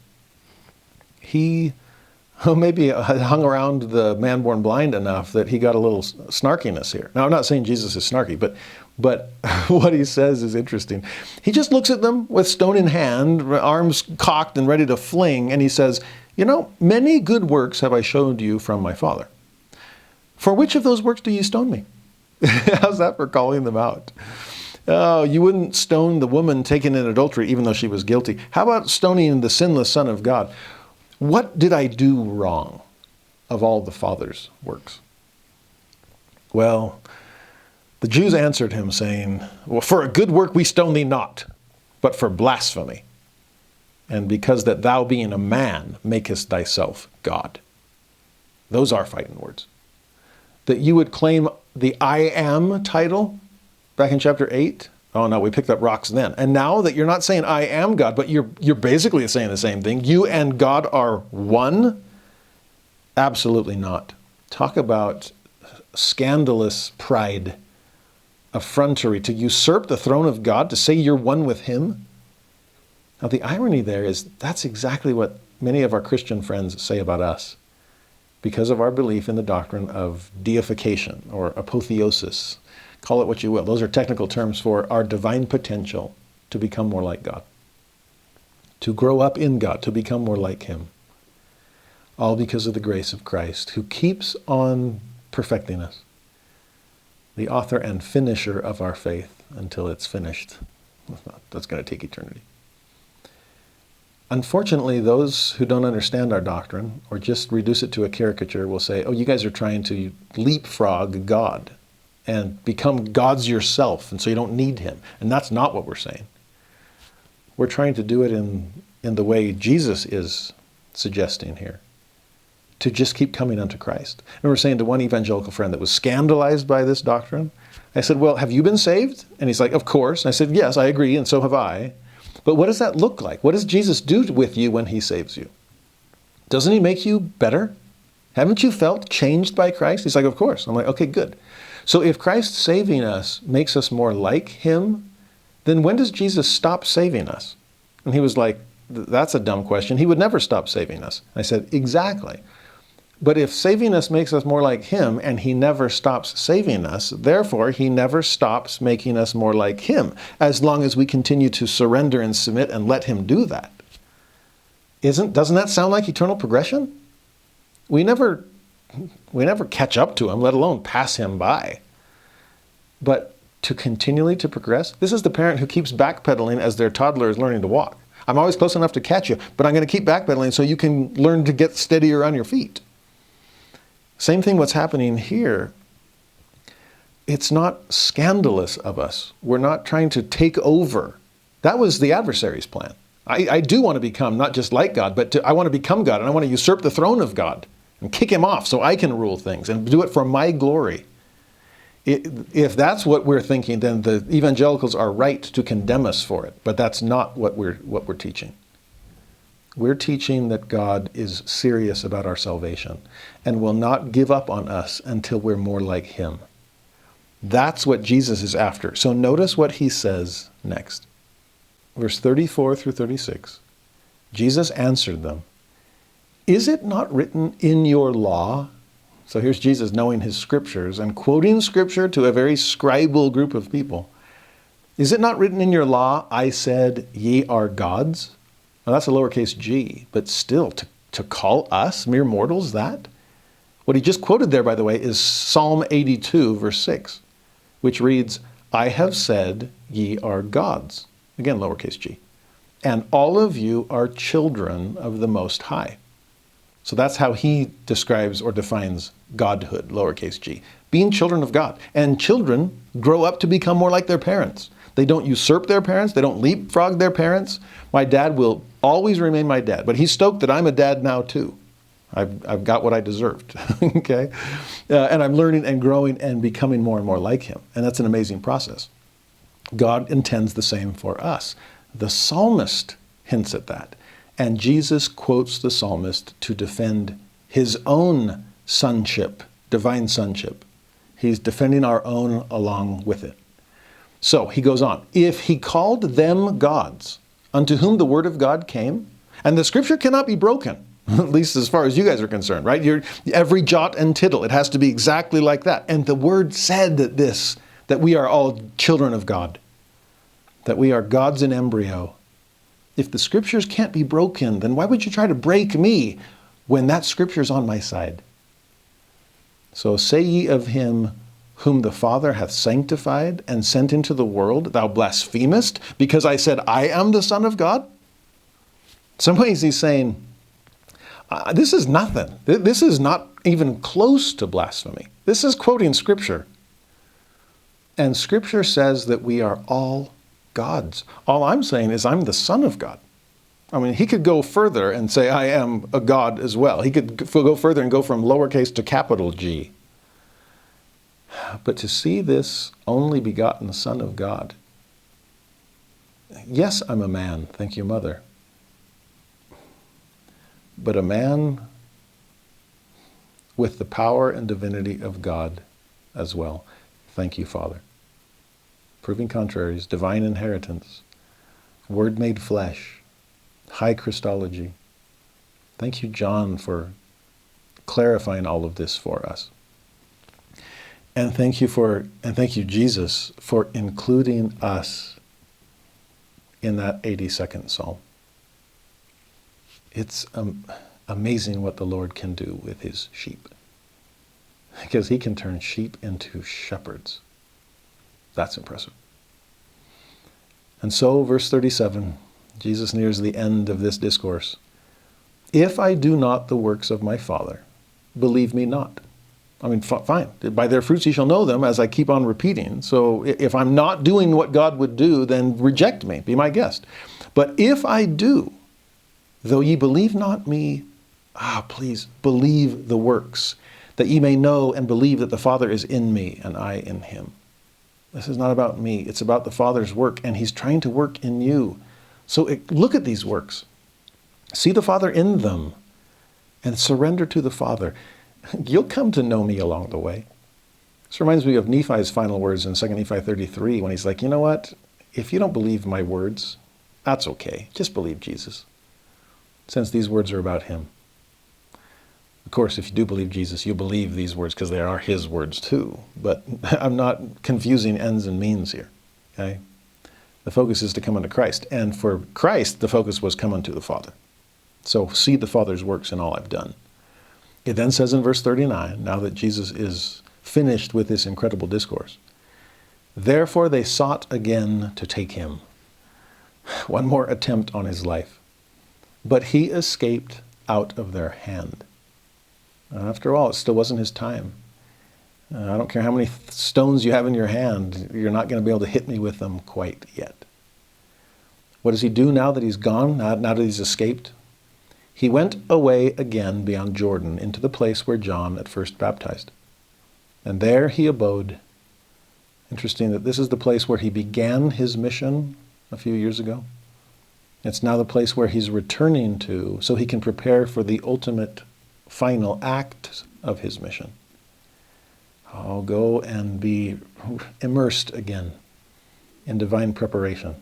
He maybe hung around the man born blind enough that he got a little snarkiness here. Now, I'm not saying Jesus is snarky, but what he says is interesting. He just looks at them with stone in hand, arms cocked and ready to fling, and he says, many good works have I showed you from my Father. For which of those works do you stone me? How's that for calling them out? Oh, you wouldn't stone the woman taken in adultery even though she was guilty. How about stoning the sinless Son of God? What did I do wrong of all the Father's works? Well, the Jews answered him, saying, well, for a good work we stone thee not, but for blasphemy, and because that thou being a man makest thyself God. Those are fighting words. That you would claim the I am title back in chapter 8. Oh no, we picked up rocks then. And now that you're not saying I am God, but you're basically saying the same thing. You and God are one? Absolutely not. Talk about scandalous pride, effrontery, to usurp the throne of God, to say you're one with him. Now the irony there is that's exactly what many of our Christian friends say about us because of our belief in the doctrine of deification or apotheosis. Call it what you will. Those are technical terms for our divine potential to become more like God, to grow up in God, to become more like him. All because of the grace of Christ, who keeps on perfecting us, the author and finisher of our faith until it's finished. That's going to take eternity. Unfortunately, those who don't understand our doctrine or just reduce it to a caricature will say, oh, you guys are trying to leapfrog God and become gods yourself, and so you don't need him. And that's not what we're saying. We're trying to do it in the way Jesus is suggesting here, to just keep coming unto Christ. I remember saying to one evangelical friend that was scandalized by this doctrine, I said, well, have you been saved? And he's like, of course. And I said, yes, I agree, and so have I. But what does that look like? What does Jesus do with you when he saves you? Doesn't he make you better? Haven't you felt changed by Christ? He's like, of course. I'm like, okay, good. So if Christ saving us makes us more like him, then when does Jesus stop saving us? And he was like, that's a dumb question. He would never stop saving us. I said, exactly. But if saving us makes us more like him and he never stops saving us, therefore he never stops making us more like him, as long as we continue to surrender and submit and let him do that. Doesn't that sound like eternal progression? We never catch up to him, let alone pass him by. But to continually to progress, this is the parent who keeps backpedaling as their toddler is learning to walk. I'm always close enough to catch you, but I'm going to keep backpedaling so you can learn to get steadier on your feet. Same thing what's happening here. It's not scandalous of us. We're not trying to take over. That was the adversary's plan. I do want to become not just like God, but I want to become God, and I want to usurp the throne of God and kick him off so I can rule things and do it for my glory. If that's what we're thinking, then the evangelicals are right to condemn us for it. But that's not what we're teaching. We're teaching that God is serious about our salvation and will not give up on us until we're more like him. That's what Jesus is after. So notice what he says next. Verse 34 through 36. Jesus answered them, "Is it not written in your law?" So here's Jesus knowing his scriptures and quoting scripture to a very scribal group of people. "Is it not written in your law, I said, ye are gods?" Now that's a lowercase g, but still, to call us mere mortals that? What he just quoted there, by the way, is Psalm 82, verse 6, which reads, "I have said, ye are gods." Again, lowercase g. "And all of you are children of the Most High." So that's how he describes or defines godhood, lowercase g. Being children of God. And children grow up to become more like their parents. They don't usurp their parents. They don't leapfrog their parents. My dad will always remain my dad. But he's stoked that I'm a dad now too. I've got what I deserved. Okay? And I'm learning and growing and becoming more and more like him. And that's an amazing process. God intends the same for us. The psalmist hints at that. And Jesus quotes the psalmist to defend his own sonship, divine sonship. He's defending our own along with it. So he goes on, "If he called them gods, unto whom the word of God came," and the scripture cannot be broken, at least as far as you guys are concerned, right? Every jot and tittle, it has to be exactly like that. And the word said that we are all children of God, that we are gods in embryo. If the scriptures can't be broken, then why would you try to break me when that scripture's on my side? So say ye of him whom the Father hath sanctified and sent into the world, thou blasphemest, because I said I am the Son of God? In some ways he's saying, this is nothing. This is not even close to blasphemy. This is quoting scripture. And scripture says that we are all gods. All I'm saying is I'm the Son of God. I mean, he could go further and say I am a God as well. He could go further and go from lowercase to capital G. But to see this only begotten Son of God, yes, I'm a man, thank you, Mother. But a man with the power and divinity of God as well. Thank you, Father. Proving contraries, divine inheritance, Word made flesh, high Christology. Thank you, John, for clarifying all of this for us. And thank you, Jesus, for including us in that 82nd Psalm. It's amazing what the Lord can do with his sheep, because he can turn sheep into shepherds. That's impressive. And so, verse 37, Jesus nears the end of this discourse. If I do not the works of my Father, believe me not. I mean, fine. By their fruits ye shall know them, as I keep on repeating. So if I'm not doing what God would do, then reject me, be my guest. But if I do, though ye believe not me, please believe the works, that ye may know and believe that the Father is in me and I in him. This is not about me. It's about the Father's work, and he's trying to work in you. So look at these works. See the Father in them and surrender to the Father. You'll come to know me along the way. This reminds me of Nephi's final words in 2 Nephi 33 when he's like, you know what? If you don't believe my words, that's okay. Just believe Jesus, since these words are about him. Of course, if you do believe Jesus, you believe these words because they are his words too. But I'm not confusing ends and means here. Okay? The focus is to come unto Christ. And for Christ, the focus was come unto the Father. So see the Father's works in all I've done. It then says in verse 39, now that Jesus is finished with this incredible discourse, therefore they sought again to take him. One more attempt on his life. But he escaped out of their hand. After all, it still wasn't his time. I don't care how many stones you have in your hand, you're not going to be able to hit me with them quite yet. What does he do now that he's gone, now that he's escaped? He went away again beyond Jordan into the place where John at first baptized. And there he abode. Interesting that this is the place where he began his mission a few years ago. It's now the place where he's returning to so he can prepare for the ultimate final act of his mission. I'll go and be immersed again in divine preparation.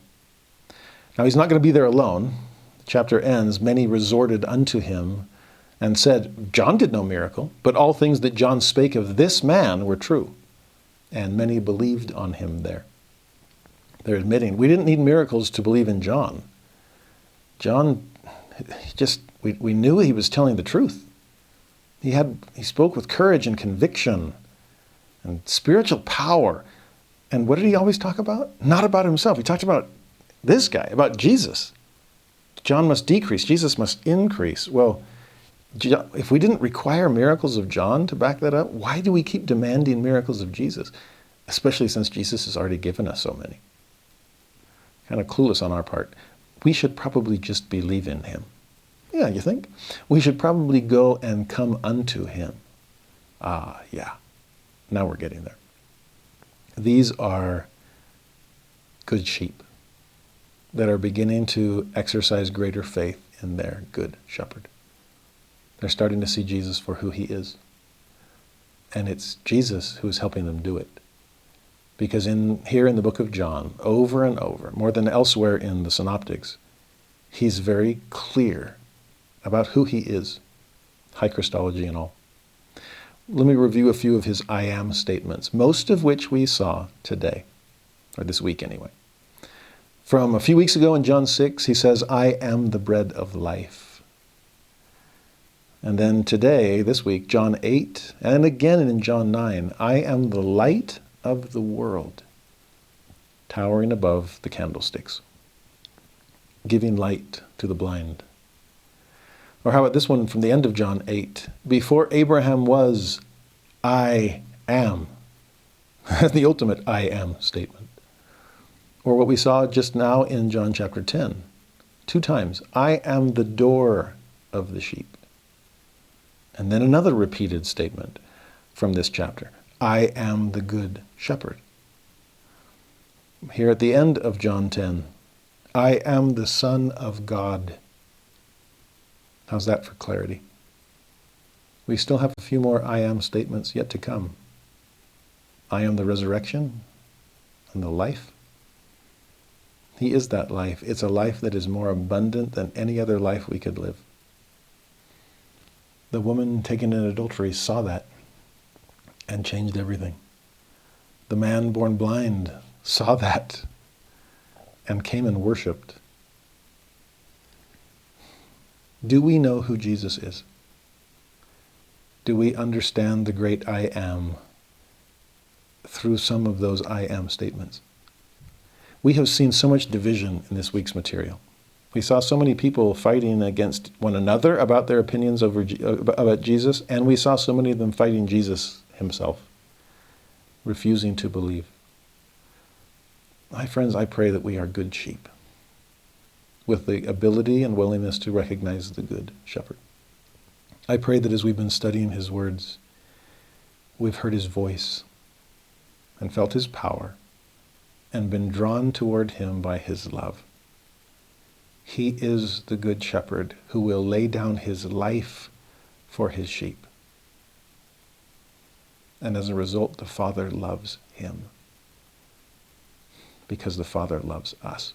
Now he's not going to be there alone. The chapter ends, many resorted unto him and said, John did no miracle, but all things that John spake of this man were true. And many believed on him there. They're admitting, we didn't need miracles to believe in John. John, we knew he was telling the truth. He spoke with courage and conviction and spiritual power. And what did he always talk about? Not about himself. He talked about this guy, about Jesus. John must decrease, Jesus must increase. Well, if we didn't require miracles of John to back that up, why do we keep demanding miracles of Jesus? Especially since Jesus has already given us so many. Kind of clueless on our part. We should probably just believe in him. Yeah, you think? We should probably go and come unto him. Yeah. Now we're getting there. These are good sheep that are beginning to exercise greater faith in their good shepherd. They're starting to see Jesus for who he is. And it's Jesus who is helping them do it. Because here in the book of John, over and over, more than elsewhere in the Synoptics, he's very clear about who he is, high Christology and all. Let me review a few of his I am statements, most of which we saw today, or this week anyway. From a few weeks ago in John 6, he says, I am the bread of life. And then today, this week, John 8, and again in John 9, I am the light of the world, towering above the candlesticks, giving light to the blind. Or how about this one from the end of John 8? Before Abraham was, I am. The ultimate I am statement. Or what we saw just now in John chapter 10. 2 times, I am the door of the sheep. And then another repeated statement from this chapter. I am the good shepherd. Here at the end of John 10, I am the Son of God. How's that for clarity? We still have a few more I am statements yet to come. I am the resurrection and the life. He is that life. It's a life that is more abundant than any other life we could live. The woman taken in adultery saw that and changed everything. The man born blind saw that and came and worshiped. Do we know who Jesus is? Do we understand the great I am through some of those I am statements? We have seen so much division in this week's material. We saw so many people fighting against one another about their opinions about Jesus, and we saw so many of them fighting Jesus himself, refusing to believe. My friends, I pray that we are good sheep, with the ability and willingness to recognize the good shepherd. I pray that as we've been studying his words, we've heard his voice and felt his power and been drawn toward him by his love. He is the good shepherd who will lay down his life for his sheep. And as a result, the Father loves him because the Father loves us.